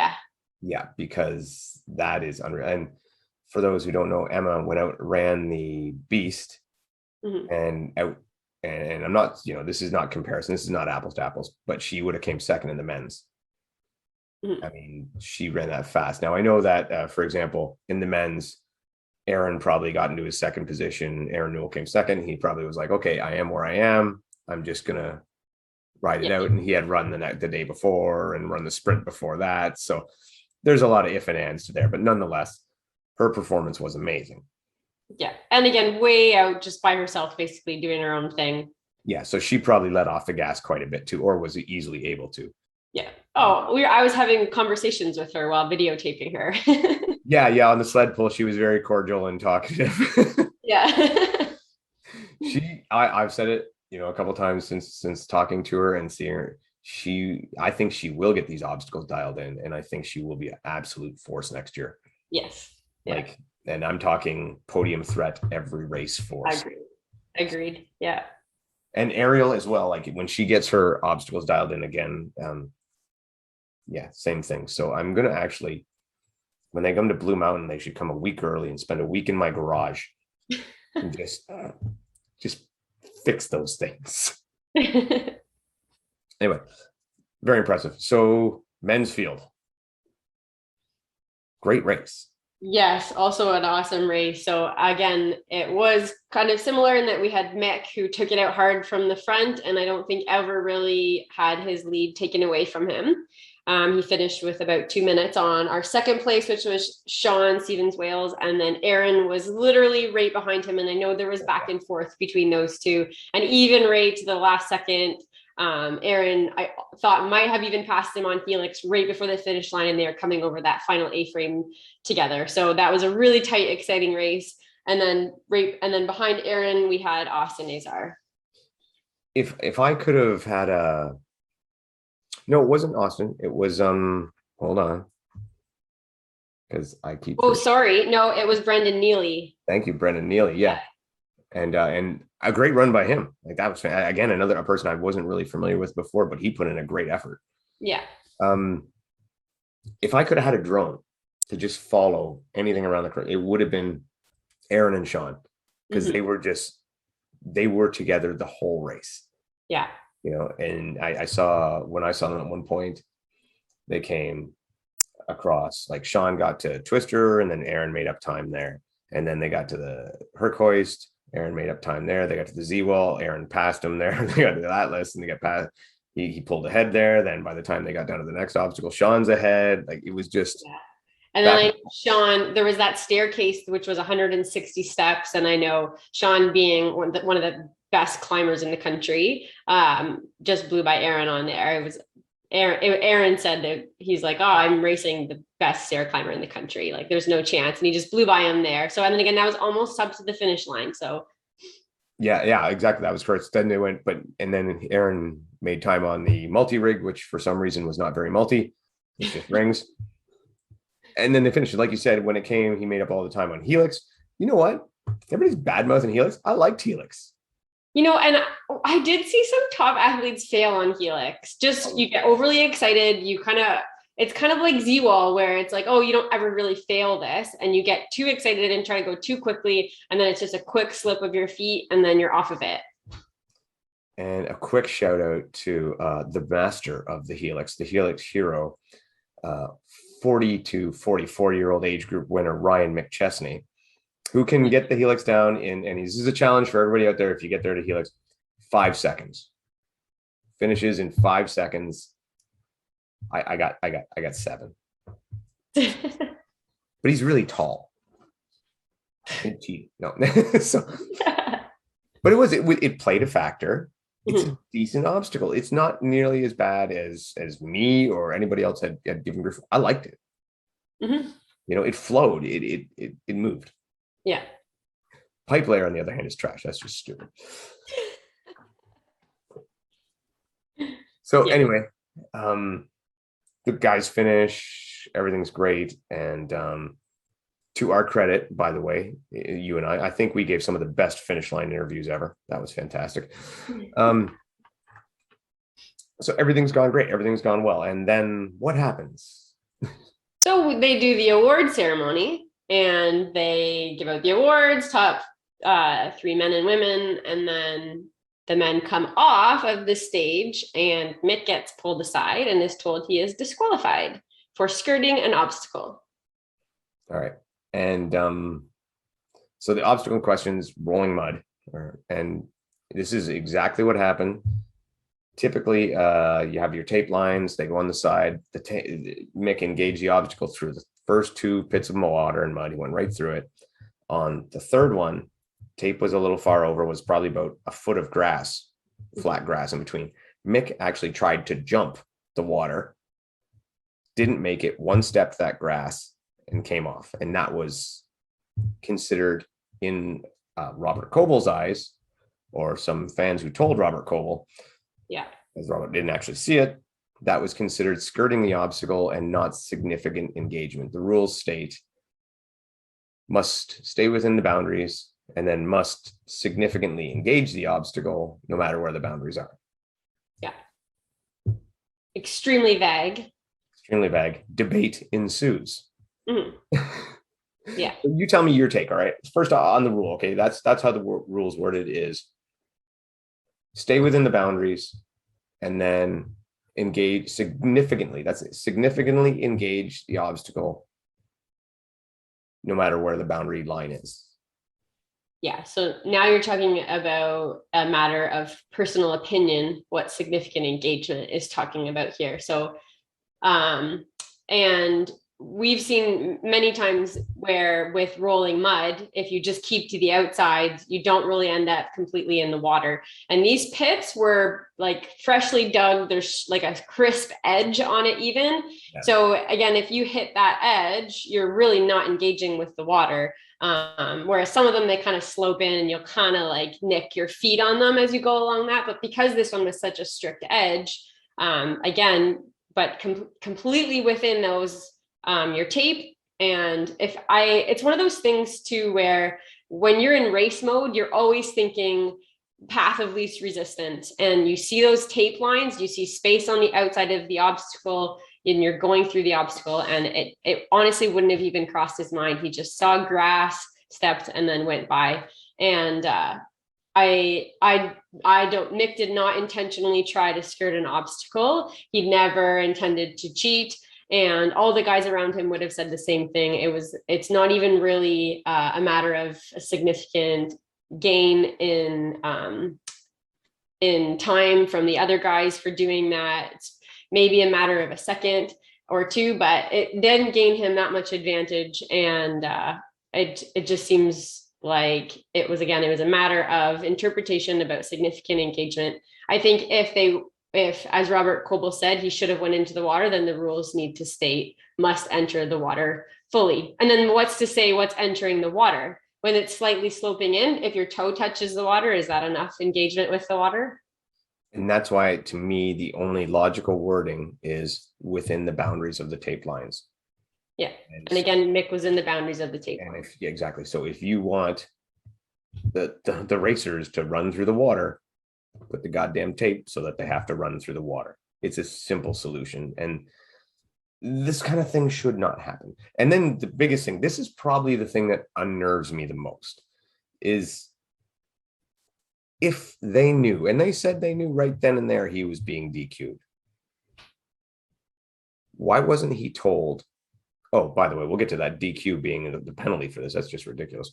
A: Yeah, because that is unreal. And for those who don't know, Emma went out, ran the beast, and I'm not, this is not comparison. This is not apples to apples, but she would have came second in the men's. I mean, she ran that fast. Now, I know that, for example, in the men's, Aaron probably got into his second position. Aaron Newell came second. He probably was like, okay, I am where I am. I'm just going to ride it out. And he had run the day before and run the sprint before that. So there's a lot of if and ands to there. But nonetheless, her performance was amazing. Yeah.
B: And again, way out just by herself, basically doing her own thing.
A: Yeah. So she probably let off the gas quite a bit too, or was easily able to.
B: Yeah. Oh, I was having conversations with her while videotaping her.
A: Yeah. On the sled pull, she was very cordial and talkative.
B: Yeah.
A: I've said it, a couple of times since talking to her and seeing her. I think she will get these obstacles dialed in, and I think she will be an absolute force next year.
B: Yes.
A: Yeah. And I'm talking podium threat every race force.
B: Agreed. Yeah.
A: And Ariel as well. Like, when she gets her obstacles dialed in again, same thing. So I'm going to actually, when they come to Blue Mountain, they should come a week early and spend a week in my garage and just fix those things. Anyway, very impressive. So men's field, great race.
B: Yes, also an awesome race. So again, it was kind of similar in that we had Mick, who took it out hard from the front, and I don't think ever really had his lead taken away from him. He finished with about 2 minutes on our second place, which was Sean Stevens-Wales, and then Aaron was literally right behind him. And I know there was back and forth between those two, and even right to the last second, Aaron, I thought, might have even passed him on Helix right before the finish line, and they were coming over that final A-frame together. So that was a really tight, exciting race. And then behind Aaron, we had Austin Azar.
A: If I could have had no, it wasn't Austin. It was hold on, because I keep.
B: Oh, sorry. No, it was Brendan Neely.
A: Thank you, Brendan Neely. Yeah. And a great run by him. Like, that was, again, a person I wasn't really familiar with before, but he put in a great effort.
B: Yeah.
A: If I could have had a drone to just follow anything around the course, it would have been Aaron and Sean, because they were together the whole race.
B: Yeah.
A: And I saw them at one point, they came across, like, Sean got to Twister, and then Aaron made up time there. And then they got to the Herkhoist. Aaron made up time there. They got to the Z-Wall. Aaron passed him there. They got to the Atlas, and they got past. He pulled ahead there. Then by the time they got down to the next obstacle, Sean's ahead. Like, it was just. Yeah.
B: And then Sean, there was that staircase, which was 160 steps. And I know Sean, being one of the best climbers in the country, just blew by Aaron on there. It was Aaron said that he's like, oh, I'm racing the best stair climber in the country. Like, there's no chance. And he just blew by him there. So, and then again, that was almost up to the finish line. So.
A: Yeah, exactly. That was correct. Then they went, and then Aaron made time on the multi-rig, which for some reason was not very multi. It's just rings. And then they finished it. Like you said, when it came, he made up all the time on Helix. You know what? Everybody's bad mouthing Helix. I liked Helix.
B: And I did see some top athletes fail on Helix. Just, you get overly excited. It's kind of like Z-Wall, where it's like, oh, you don't ever really fail this. And you get too excited and try to go too quickly. And then it's just a quick slip of your feet, and then you're off of it.
A: And a quick shout out to the master of the Helix hero, 40 to 44-year-old age group winner, Ryan McChesney, who can get the Helix down and this is a challenge for everybody out there. If you get there to Helix, 5 seconds. Finishes in 5 seconds. I got 7. But he's really tall. No. So, but it played a factor. It's a decent obstacle. It's not nearly as bad as me or anybody else had given grief. I liked it. It flowed. It moved.
B: Yeah.
A: Pipe layer, on the other hand, is trash. That's just stupid. So anyway, the guys finish. Everything's great. And to our credit, by the way, you and I think we gave some of the best finish line interviews ever. That was fantastic. So everything's gone great. Everything's gone well. And then what happens?
B: So they do the award ceremony and they give out the awards, top 3 men and women. And then the men come off of the stage and Mick gets pulled aside and is told he is disqualified for skirting an obstacle.
A: All right. And so the obstacle in question is rolling mud. And this is exactly what happened. Typically, you have your tape lines. They go on the side. Mick engaged the obstacle through the first 2 pits of water and mud. He went right through it. On the third one, tape was a little far over, was probably about a foot of grass, flat grass in between. Mick actually tried to jump the water, didn't make it, 1 stepped that grass and came off. And that was considered, in Robert Coble's eyes, or some fans who told Robert Coble, as Robert didn't actually see it, that was considered skirting the obstacle and not significant engagement. The rules state must stay within the boundaries and then must significantly engage the obstacle no matter where the boundaries are.
B: Yeah. Extremely vague.
A: Extremely vague. Debate ensues.
B: Yeah.
A: You tell me your take, all right? First on the rule, okay? That's how the rule's worded is stay within the boundaries and then engage significantly. That's it. Significantly engage the obstacle no matter where the boundary line is.
B: Yeah. So now you're talking about a matter of personal opinion, what significant engagement is talking about here. So, and we've seen many times where with rolling mud, if you just keep to the outside, you don't really end up completely in the water. And these pits were like freshly dug. There's like a crisp edge on it even. Yeah. So again, if you hit that edge, you're really not engaging with the water. Whereas some of them, they kind of slope in and you'll kind of like nick your feet on them as you go along that. But because this one was such a strict edge, again, but completely within those, your tape. And it's one of those things too, where when you're in race mode, you're always thinking path of least resistance. And you see those tape lines, you see space on the outside of the obstacle, and you're going through the obstacle. And it honestly wouldn't have even crossed his mind. He just saw grass, stepped, and then went by. And Nick did not intentionally try to skirt an obstacle. He never intended to cheat. And all the guys around him would have said the same thing. It's not even really a matter of a significant gain in time from the other guys for doing that. It's maybe a matter of a second or two, but it didn't gain him that much advantage. And it just seems like it was a matter of interpretation about significant engagement. I think if, as Robert Coble said, he should have went into the water, then the rules need to state must enter the water fully. And then what's to say what's entering the water? When it's slightly sloping in, if your toe touches the water, is that enough engagement with the water?
A: And that's why, to me, the only logical wording is within the boundaries of the tape lines.
B: Yeah. And again, Mick was in the boundaries of the tape line.
A: Exactly. So if you want the racers to run through the water, put the goddamn tape so that they have to run through the water. It's a simple solution. And this kind of thing should not happen. And then the biggest thing, this is probably the thing that unnerves me the most, is if they knew, and they said they knew right then and there he was being DQ'd, why wasn't he told? Oh, by the way, we'll get to that DQ being the penalty for this. That's just ridiculous.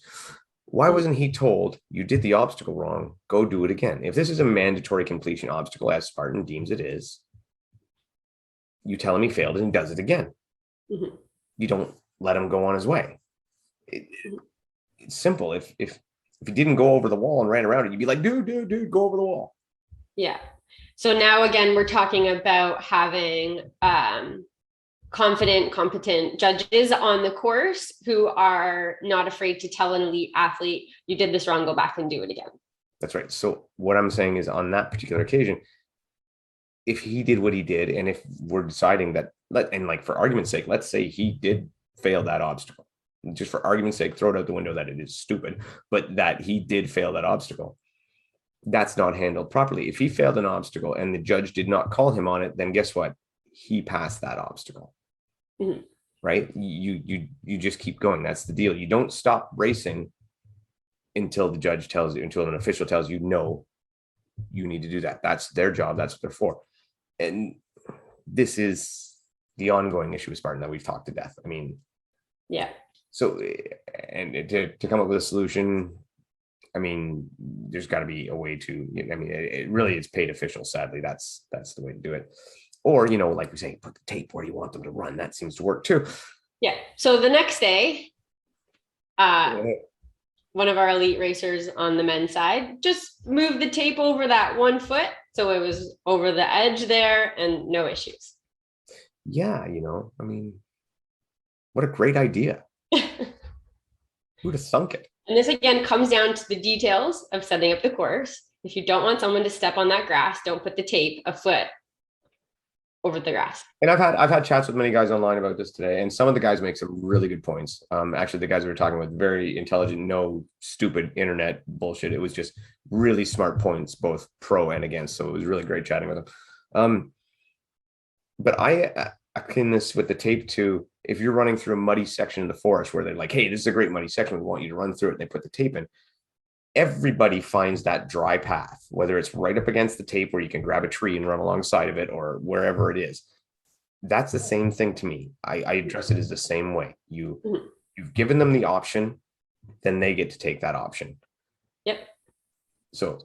A: Why wasn't he told, you did the obstacle wrong, go do it again? If this is a mandatory completion obstacle, as Spartan deems it is, you tell him he failed and he does it again.
B: Mm-hmm.
A: You don't let him go on his way. It's simple. If he didn't go over the wall and ran around it, you'd be like, dude, go over the wall.
B: Yeah. So now again, we're talking about having confident, competent judges on the course who are not afraid to tell an elite athlete, you did this wrong, go back and do it again.
A: That's right. So what I'm saying is, on that particular occasion, if he did what he did, and if we're deciding that, and like for argument's sake, let's say he did fail that obstacle, just for argument's sake, throw it out the window that it is stupid, but that he did fail that obstacle, that's not handled properly. If he failed an obstacle and the judge did not call him on it, then guess what? He passed that obstacle. Mm-hmm. Right? You just keep going. That's the deal. You don't stop racing until the judge tells you, until an official tells you, no, you need to do that. That's their job. That's what they're for. And this is the ongoing issue with Spartan that we've talked to death. I mean,
B: yeah. So,
A: and to come up with a solution, I mean, there's got to be a way to, I mean, it really is paid officials. Sadly, that's the way to do it. Or, like we say, put the tape where you want them to run. That seems to work too.
B: Yeah. So the next day, one of our elite racers on the men's side just moved the tape over that 1 foot. So it was over the edge there and no issues.
A: Yeah. I mean, what a great idea. Who'd have thunk it?
B: And this again comes down to the details of setting up the course. If you don't want someone to step on that grass, don't put the tape a foot over the grass.
A: And I've had chats with many guys online about this today, and some of the guys make some really good points. Actually, the guys we were talking with, very intelligent, no stupid internet bullshit. It was just really smart points, both pro and against. So it was really great chatting with them. But I akin this with the tape to, if you're running through a muddy section of the forest where they're like, hey, this is a great muddy section, we want you to run through it, and they put the tape in. Everybody finds that dry path, whether it's right up against the tape where you can grab a tree and run alongside of it, or wherever it is. That's the same thing to me. I address it as the same way. You've given them the option, then they get to take that option.
B: Yep.
A: So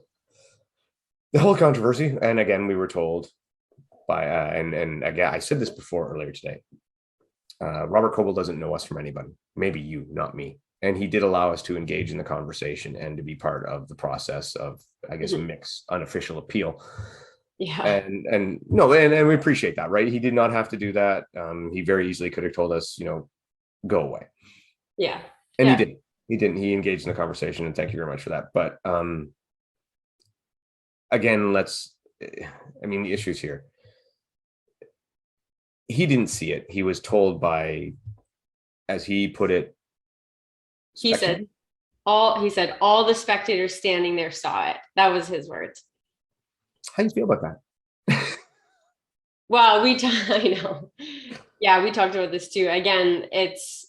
A: the whole controversy, and again, we were told by, and again, I said this before earlier today, Robert Coble doesn't know us from anybody. Maybe you, not me. And he did allow us to engage in the conversation and to be part of the process of, I guess, a mixed unofficial appeal.
B: Yeah.
A: And we appreciate that, right? He did not have to do that. He very easily could have told us, go away.
B: Yeah.
A: And he didn't. He didn't. He engaged in the conversation, and thank you very much for that. But again, the issues here. He didn't see it. He was told by, as he put it,
B: he said all the spectators standing there saw it. That was his words.
A: How do you feel about that?
B: Well, I know. Yeah, we talked about this too. Again, it's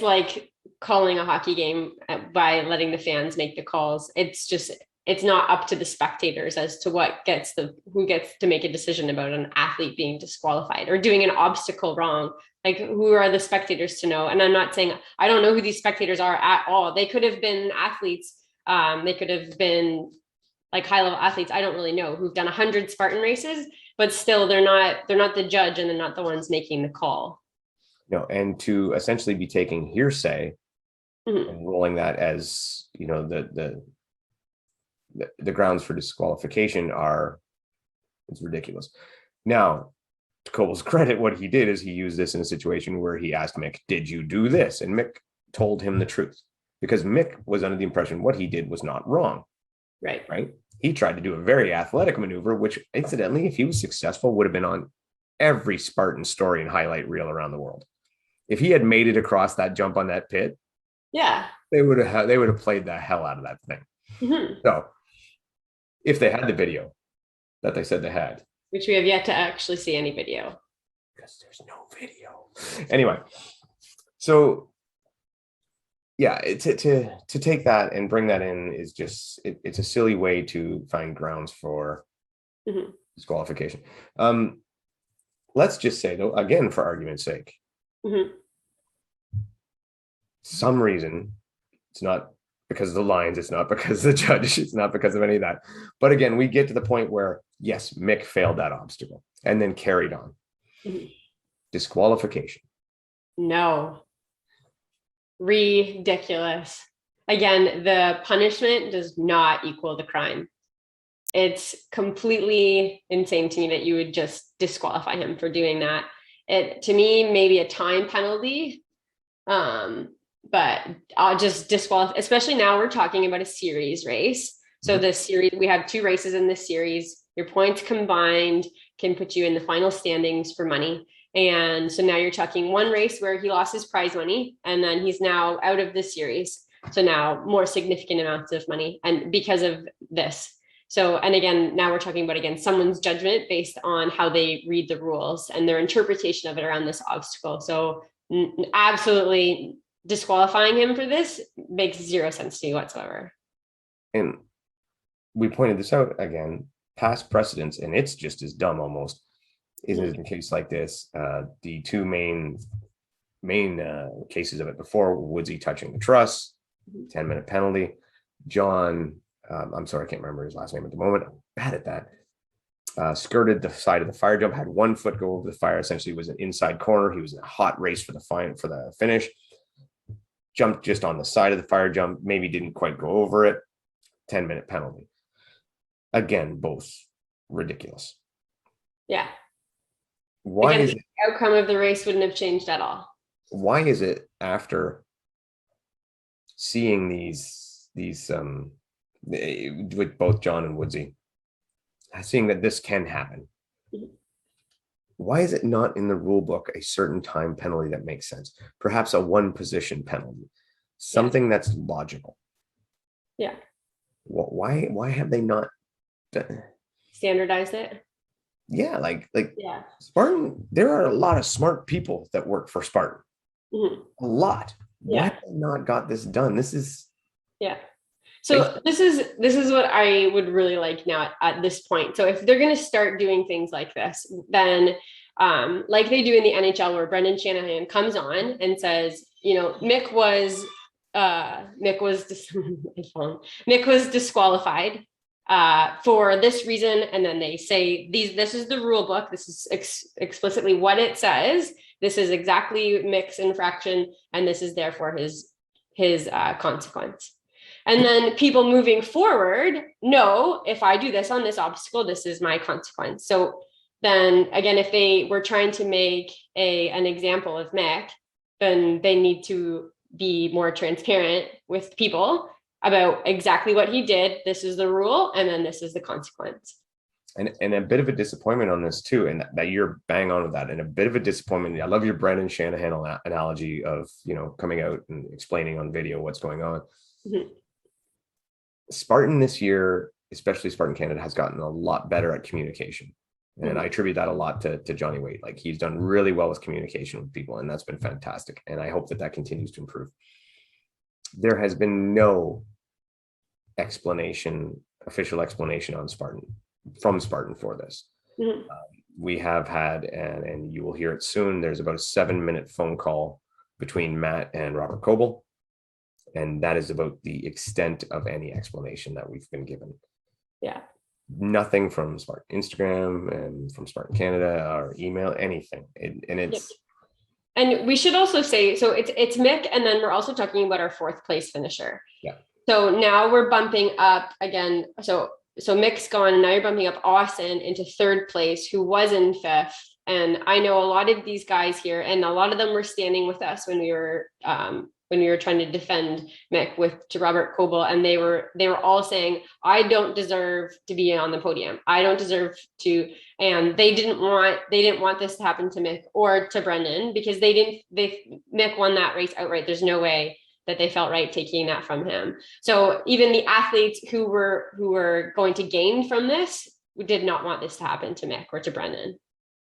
B: like calling a hockey game by letting the fans make the calls. It's not up to the spectators as to who gets to make a decision about an athlete being disqualified or doing an obstacle wrong. Like, who are the spectators to know? And I'm not saying, I don't know who these spectators are at all. They could have been athletes. They could have been like high-level athletes. I don't really know, who've done 100 Spartan races, but still they're not the judge, and they're not the ones making the call.
A: No, and to essentially be taking hearsay and rolling that as, the grounds for disqualification it's ridiculous. Now, to Coble's credit, what he did is he used this in a situation where he asked Mick, did you do this? And Mick told him the truth, because Mick was under the impression what he did was not wrong. Right. He tried to do a very athletic maneuver, which incidentally, if he was successful, would have been on every Spartan story and highlight reel around the world. If he had made it across that jump on that pit,
B: yeah,
A: they would have played the hell out of that thing. Mm-hmm. So if they had the video that they said they had,
B: which we have yet to actually see any video,
A: because there's no video. Anyway, so yeah, to take that and bring that in is just it's a silly way to find grounds for
B: Mhm.
A: disqualification. Let's just say though, again, for argument's sake,
B: Mhm.
A: some reason it's not because of the lines, it's not because of the judge, it's not because of any of that. But again, we get to the point where yes, Mick failed that obstacle and then carried on.
B: Mhm.
A: Disqualification.
B: No, ridiculous. Again, the punishment does not equal the crime. It's completely insane to me that you would just disqualify him for doing that. It to me maybe a time penalty, but I'll just disqualify. Especially now we're talking about a series race. So this series, we have 2 races in this series. Your points combined can put you in the final standings for money. And so now you're talking one race where he lost his prize money, and then he's now out of the series. So now more significant amounts of money, and because of this. So, and again, now we're talking about, again, someone's judgment based on how they read the rules and their interpretation of it around this obstacle. So absolutely disqualifying him for this makes 0 sense to me whatsoever.
A: And we pointed this out again, past precedents, and it's just as dumb almost, is in a case like this. The 2 main cases of it before, Woodsy touching the truss, 10-minute penalty. John, I'm sorry, I can't remember his last name at the moment. I'm bad at that. Skirted the side of the fire jump, had 1 foot go over the fire. Essentially, was an inside corner. He was in a hot race for the finish. Jumped just on the side of the fire jump, maybe didn't quite go over it. 10-minute penalty. Again, both ridiculous.
B: Yeah.
A: Why
B: again,
A: is
B: the outcome of the race wouldn't have changed at all.
A: Why is it after seeing these with both John and Woodsy, seeing that this can happen, why is it not in the rule book a certain time penalty that makes sense? Perhaps a 1 position penalty, something that's logical.
B: Yeah.
A: Why have they not
B: standardized it?
A: Yeah, like
B: yeah.
A: Spartan, there are a lot of smart people that work for Spartan.
B: Mm-hmm.
A: A lot.
B: Yeah.
A: Why have they not got this done? This is
B: So this is what I would really like now at this point. So if they're going to start doing things like this, then like they do in the NHL, where Brendan Shanahan comes on and says, Mick was Mick was disqualified for this reason, and then they say this is the rule book. This is explicitly what it says. This is exactly Mick's infraction, and this is therefore his consequence. And then people moving forward know, if I do this on this obstacle, this is my consequence. So then again, if they were trying to make an example of Mick, then they need to be more transparent with people about exactly what he did. This is the rule, and then this is the consequence.
A: And a bit of a disappointment on this too, and that you're bang on with that, and a bit of a disappointment. I love your Brendan Shanahan analogy of coming out and explaining on video what's going on. Mm-hmm. Spartan this year, especially Spartan Canada, has gotten a lot better at communication. And I attribute that a lot to Johnny Waite. Like, he's done really well with communication with people, and that's been fantastic. And I hope that continues to improve. There has been no official explanation from Spartan for this. Mm-hmm. We have had, and you will hear it soon, there's about a 7-minute phone call between Matt and Robert Coble. And that is about the extent of any explanation that we've been given.
B: Yeah.
A: Nothing from Spartan Instagram and from Spartan Canada or email, anything. And it's.
B: And we should also say, so it's Mick, and then we're also talking about our 4th place finisher.
A: Yeah.
B: So now we're bumping up again. So Mick's gone, and now you're bumping up Austin into 3rd place, who was in 5th. And I know a lot of these guys here, and a lot of them were standing with us when we were trying to defend Mick to Robert Coble, and they were all saying, I don't deserve to be on the podium. I don't deserve to, and they didn't want this to happen to Mick or to Brendan, because Mick won that race outright. There's no way that they felt right taking that from him. So even the athletes who were going to gain from this did not want this to happen to Mick or to Brendan.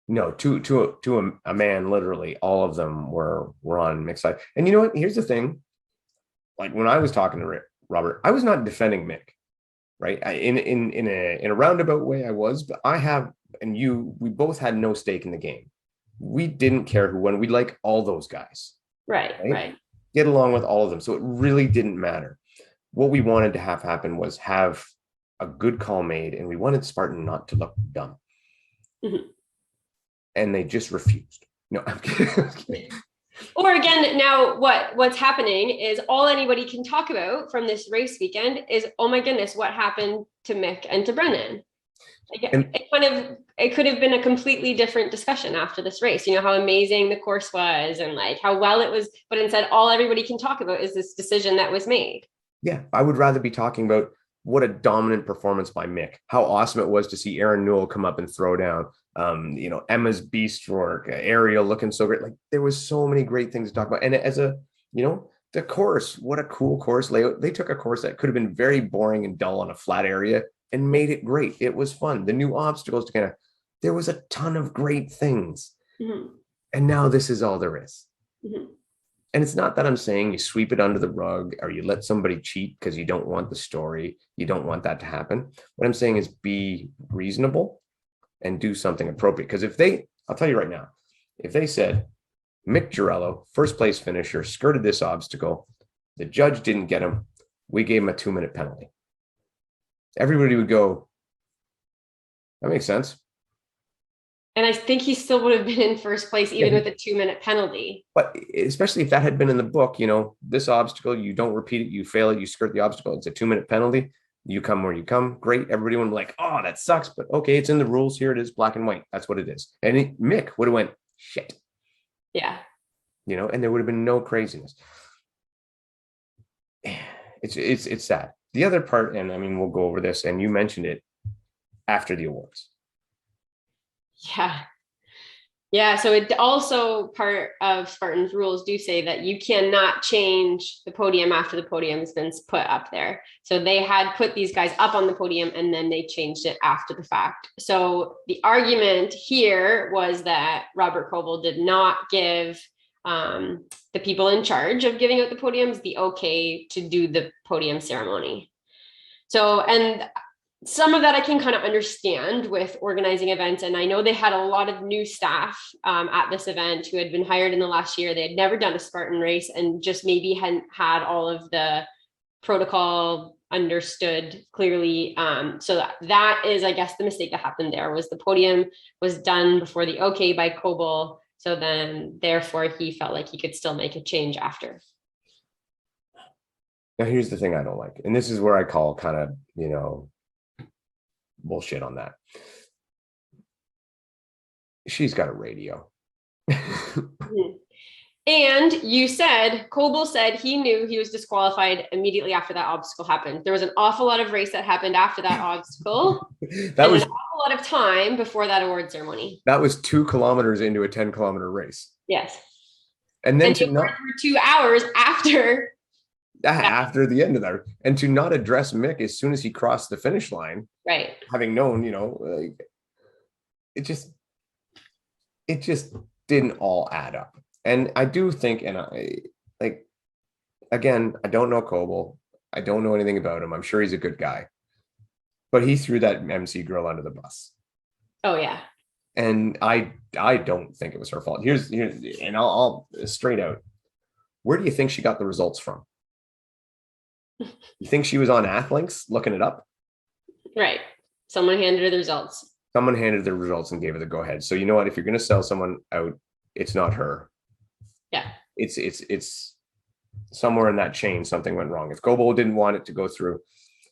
A: No, to a man, literally, all of them were on Mick's side. And you know what? Here's the thing. like when I was talking to Robert, I was not defending Mick, right? In a roundabout way I was, but I have, and we both had no stake in the game. We didn't care who won. We like all those guys.
B: Right.
A: Get along with all of them. So it really didn't matter. What we wanted to have happen was have a good call made, and we wanted Spartan not to look dumb.
B: Mm-hmm.
A: And they just refused. No, I'm kidding.
B: Or again, now what's happening is all anybody can talk about from this race weekend is, oh my goodness, what happened to Mick and to Brennan? It could have been a completely different discussion after this race. You know, how amazing the course was and like how well it was, but instead all everybody can talk about is this decision that was made.
A: Yeah, I would rather be talking about what a dominant performance by Mick, how awesome it was to see Aaron Newell come up and throw down. Emma's beast work, Ariel looking so great. Like there was so many great things to talk about. And as a, the course, what a cool course layout. They took a course that could have been very boring and dull on a flat area and made it great. It was fun. The new obstacles there was a ton of great things.
B: Mm-hmm.
A: And now this is all there is.
B: Mm-hmm.
A: And it's not that I'm saying you sweep it under the rug or you let somebody cheat because you don't want the story. You don't want that to happen. What I'm saying is be reasonable and do something appropriate. Because I'll tell you right now, if they said Mick Girello, first place finisher, skirted this obstacle, the judge didn't get him, we gave him a 2-minute penalty. Everybody would go, that makes sense.
B: And I think he still would have been in first place, even with a 2-minute penalty.
A: But especially if that had been in the book, this obstacle, you don't repeat it, you fail it, you skirt the obstacle, it's a 2-minute penalty. You come where you come. Great. Everybody would be like, oh, that sucks. But okay, it's in the rules. Here it is, black and white. That's what it is. And Mick would have went, shit.
B: Yeah.
A: And there would have been no craziness. It's sad. The other part, and I mean, we'll go over this, and you mentioned it after the awards.
B: Yeah. So it also, part of Spartan's rules do say that you cannot change the podium after the podium's been put up there. So they had put these guys up on the podium and then they changed it after the fact. So the argument here was that Robert Coble did not give the people in charge of giving out the podiums the okay to do the podium ceremony. So, and some of that I can kind of understand with organizing events. And I know they had a lot of new staff at this event who had been hired in the last year. They had never done a Spartan race and just maybe hadn't had all of the protocol understood clearly. So that is, I guess, the mistake that happened there was the podium was done before the okay by Coble. So then therefore he felt like he could still make a change after.
A: Now, here's the thing I don't like. And this is where I call kind of, bullshit on that. She's got a radio.
B: And you said, Coble said he knew he was disqualified immediately after that obstacle happened. There was an awful lot of race that happened after that obstacle. That was an awful lot of time before that award ceremony.
A: That was 2 kilometers into a 10-kilometer race.
B: Yes.
A: And then
B: for 2 hours after
A: the end of that, and to not address Mick as soon as he crossed the finish line,
B: right? Having
A: known, it just didn't all add up. And I do think, and again, I don't know Coble, I don't know anything about him. I'm sure he's a good guy, but he threw that MC girl under the bus.
B: Oh yeah.
A: And I don't think it was her fault. Here's and I'll straight out. Where do you think she got the results from? You think she was on Athlinks looking it up? Right.
B: Someone handed her the results.
A: Someone handed the results and gave her the go ahead. So you know what? If you're going to sell someone out, it's not her.
B: Yeah.
A: It's somewhere in that chain, something went wrong. If Coble didn't want it to go through,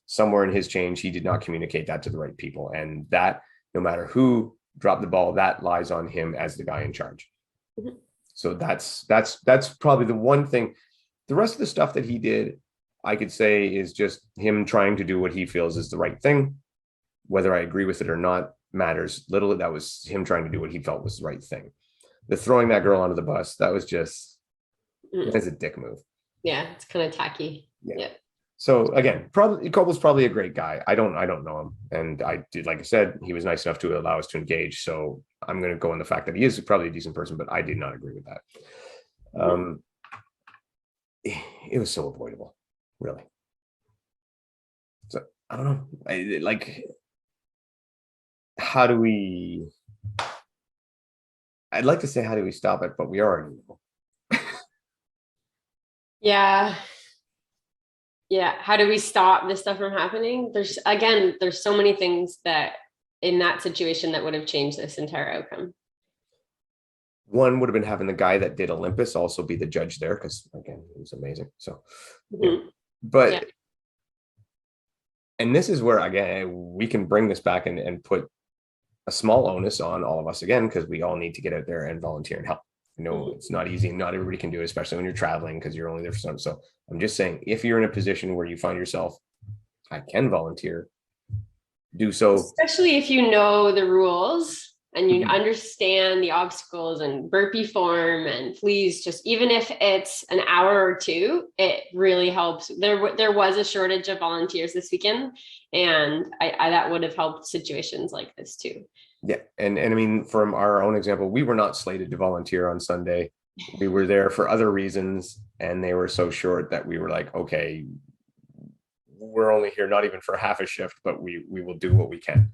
A: somewhere in his chain, he did not communicate that to the right people. And that, no matter who dropped the ball, that lies on him as the guy in charge. Mm-hmm. So that's probably the one thing. The rest of the stuff that he did, I could say, is just him trying to do what he feels is the right thing. Whether I agree with it or not matters little. That was him trying to do what he felt was the right thing. The throwing that girl under the bus, that was just, that's a dick move.
B: Yeah, it's kind of tacky. Yeah.
A: So again, Coble's probably a great guy. I don't know him, and I did, like I said, he was nice enough to allow us to engage. So I'm going to go on the fact that he is probably a decent person, but I did not agree with that. it was so avoidable, really. So I don't know. Like, how do we? I'd like to say how do we stop it, but we already know.
B: Yeah. Yeah. How do we stop this stuff from happening? There's so many things that in that situation that would have changed this entire outcome.
A: One would have been having the guy that did Olympus also be the judge there, because again, he was amazing. So, yeah. But,
B: Yeah.
A: and this is where again we can bring this back and put a small onus on all of us again, because we all need to get out there and volunteer and help. It's not easy. Not everybody can do it, especially when you're traveling, because you're only there for some. So I'm just saying, if you're in a position where you find yourself, I can volunteer, do so.
B: Especially if you know the rules and you understand the obstacles and burpee form, and please just, even if it's an hour or two, it really helps. There was a shortage of volunteers this weekend, and I that would have helped situations like this too.
A: Yeah. And I mean, from our own example, we were not slated to volunteer on Sunday. We were there for other reasons, and they were so short that we were like, okay, we're only here not even for half a shift, but we will do what we can.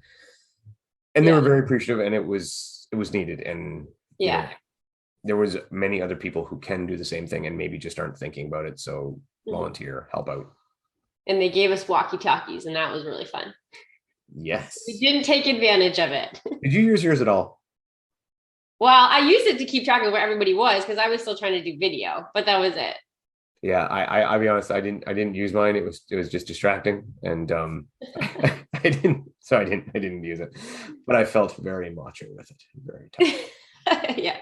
A: And they were very appreciative, and it was needed. And there was many other people who can do the same thing and maybe just aren't thinking about it. So volunteer, help out.
B: And they gave us walkie-talkies, and that was really fun.
A: Yes.
B: We didn't take advantage of it.
A: Did you use yours at all?
B: Well, I used it to keep track of where everybody was, because I was still trying to do video, but that was it.
A: Yeah, I'll be honest, I didn't use mine. It was just distracting, and I didn't use it, but I felt very macho with it. Very tough.
B: Yeah.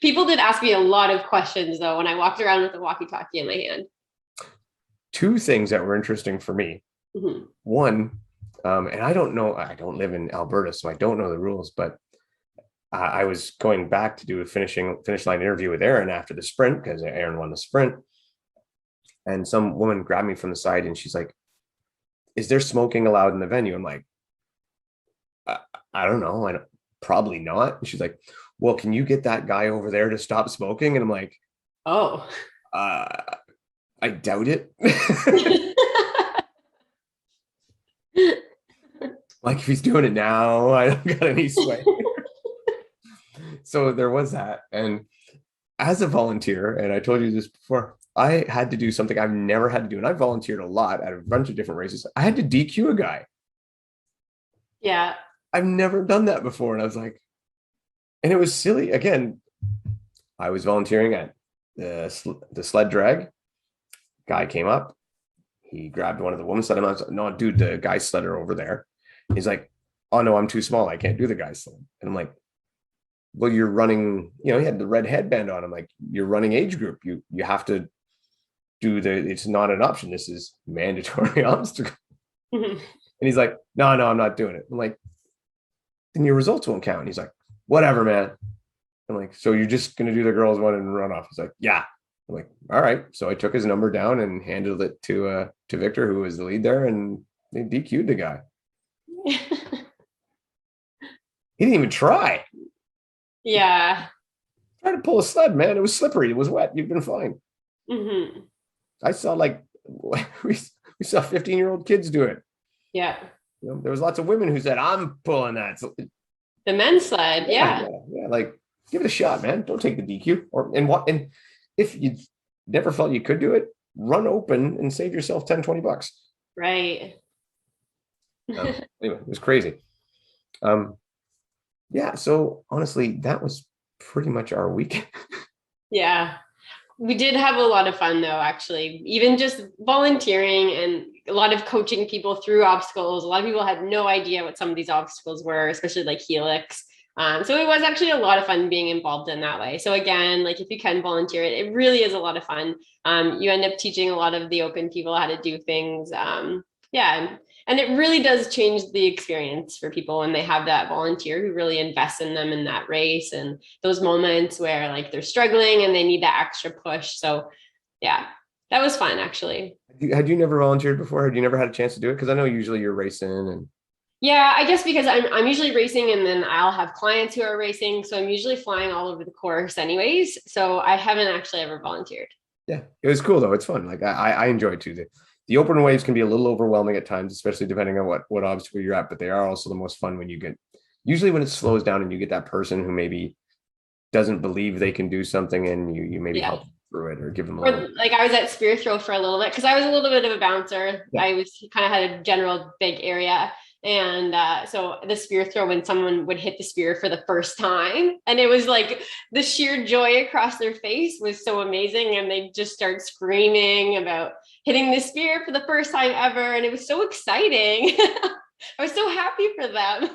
B: People did ask me a lot of questions though when I walked around with the walkie-talkie in my hand.
A: Two things that were interesting for me. One, and I don't know, I don't live in Alberta, so I don't know the rules, but I was going back to do a finish line interview with Aaron after the sprint, because Aaron won the sprint. And some woman grabbed me from the side and she's like, "Is there smoking allowed in the venue?" I'm like, I don't know. Probably not. And she's like, "Well, can you get that guy over there to stop smoking?" And I'm like,
B: oh,
A: I doubt it. Like, if he's doing it now, I don't got any sway. So there was that. And as a volunteer, and I told you this before, I had to do something I've never had to do. And I volunteered a lot at a bunch of different races. I had to DQ a guy.
B: Yeah.
A: I've never done that before. And I was like, and it was silly. Again, I was volunteering at the sled drag. Guy came up. He grabbed one of the women's sled. And I was like, "No, dude, the guy sledder over there." He's like, "Oh, no, I'm too small. I can't do the guy's sled." And I'm like, "Well, you're running," he had the red headband on. I'm like, "You're running age group. You have to do it's not an option. This is mandatory obstacle." And he's like, no, I'm not doing it. I'm like, "Then your results won't count." And he's like, "Whatever, man." I'm like, "So you're just going to do the girls one and run off?" He's like, "Yeah." I'm like, "All right." So I took his number down and handed it to Victor, who was the lead there, and they DQ'd the guy. He didn't even try.
B: Yeah.
A: Try to pull a sled, man. It was slippery. It was wet. You've been fine. I saw we saw 15-year-old kids do it.
B: Yeah.
A: There was lots of women who said, "I'm pulling that." So,
B: the men's sled. Yeah.
A: Like, give it a shot, man. Don't take the DQ. And if you never felt you could do it, run open and save yourself $10-20.
B: Right.
A: Anyway, it was crazy. Yeah. So honestly, that was pretty much our week.
B: Yeah. We did have a lot of fun though, actually, even just volunteering and a lot of coaching people through obstacles. A lot of people had no idea what some of these obstacles were, especially like Helix. So it was actually a lot of fun being involved in that way. So again, like if you can volunteer, it really is a lot of fun. You end up teaching a lot of the open people how to do things. And it really does change the experience for people when they have that volunteer who really invests in them in that race and those moments where like they're struggling and they need that extra push. So yeah, that was fun actually.
A: Had you never volunteered before? Had you never had a chance to do it? Because I know usually you're racing and.
B: Yeah, I guess because I'm usually racing and then I'll have clients who are racing. So I'm usually flying all over the course anyways. So I haven't actually ever volunteered.
A: Yeah, it was cool though. It's fun. Like I enjoy it too. The open waves can be a little overwhelming at times, especially depending on what obstacle you're at. But they are also the most fun when you get, usually when it slows down and you get that person who maybe doesn't believe they can do something, and you maybe
B: Yeah.
A: help them through it or give them a
B: Or
A: little.
B: like I was at spear throw for a little bit because I was a little bit of a bouncer.
A: Yeah.
B: I was kind of had a general big area. And so the spear throw, when someone would hit the spear for the first time, and it was like the sheer joy across their face was so amazing. And they just start screaming about hitting the spear for the first time ever. And it was so exciting. I was so happy for them.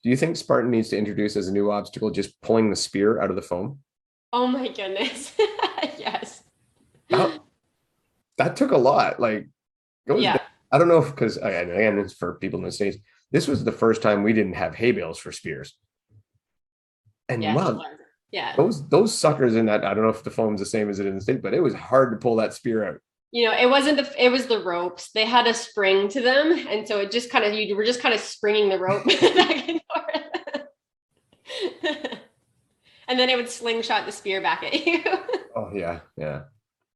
A: Do you think Spartan needs to introduce as a new obstacle just pulling the spear out of the foam?
B: Oh my goodness. Yes.
A: That took a lot. Like it was,
B: Yeah.
A: I don't know if, because again, it's for people in the States. This was the first time we didn't have hay bales for spears. And
B: Yes.
A: wow,
B: Yeah.
A: those suckers in that, I don't know if the foam's the same as it in the States, but it was hard to pull that spear out.
B: It wasn't it was the ropes. They had a spring to them. And so it just kind of, you were just kind of springing the rope back and forth. And then it would slingshot the spear back at you.
A: Oh yeah, yeah.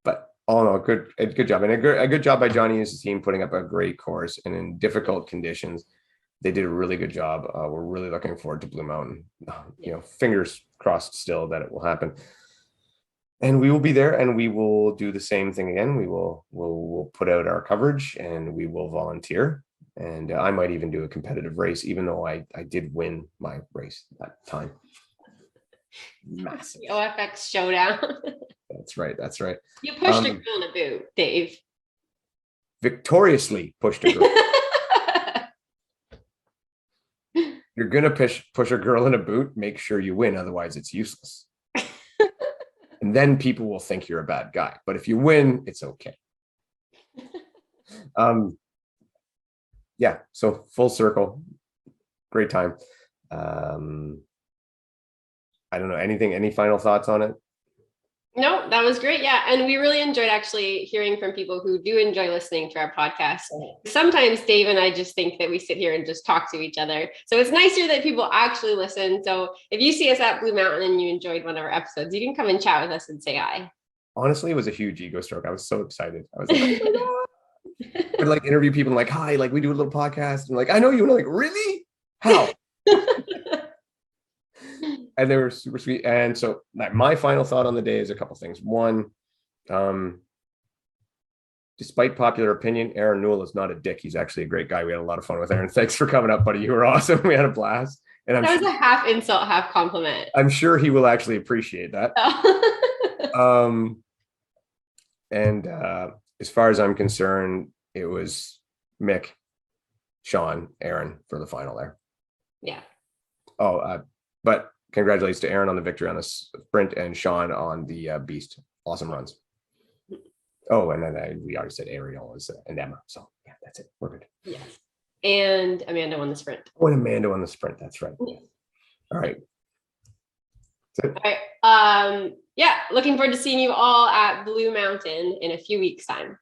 A: But all in all, good job, and a good job by Johnny and his team putting up a great course and in difficult conditions. They did a really good job. We're really looking forward to Blue Mountain. Fingers crossed still that it will happen. And we will be there, and we will do the same thing again. We'll put out our coverage, and we will volunteer. And I might even do a competitive race, even though I did win my race that time. Massive.
B: The OFX showdown.
A: That's right. That's right.
B: You pushed a girl in a boot, Dave.
A: Victoriously pushed a girl. You're gonna push a girl in a boot. Make sure you win, otherwise it's useless. And then people will think you're a bad guy. But if you win, it's okay. Yeah. So full circle, great time. I don't know anything. Any final thoughts on it?
B: No, that was great. Yeah. And we really enjoyed actually hearing from people who do enjoy listening to our podcast. Sometimes Dave and I just think that we sit here and just talk to each other. So it's nicer that people actually listen. So if you see us at Blue Mountain and you enjoyed one of our episodes, you can come and chat with us and say hi.
A: Honestly, it was a huge ego stroke. I was so excited. I was like, oh my God. I'd like interview people and like, hi, like we do a little podcast. And like, I know you. And I'm like, really? How? And they were super sweet. And so my final thought on the day is a couple things. One, despite popular opinion, Aaron Newell is not a dick. He's actually a great guy. We had a lot of fun with Aaron. Thanks for coming up, buddy. You were awesome. We had a blast. And
B: that was a half insult, half compliment.
A: I'm sure he will actually appreciate that. And as far as I'm concerned, it was Mick, Sean, Aaron for the final there.
B: Yeah.
A: But congratulations to Aaron on the victory on the sprint and Sean on the beast. Awesome runs. Oh, and then we already said Ariel and Emma. So yeah, that's it. We're good.
B: Yes. And Amanda won the sprint.
A: Oh, and Amanda won the sprint. That's right. Yeah. All right.
B: All right. Yeah. Looking forward to seeing you all at Blue Mountain in a few weeks' time.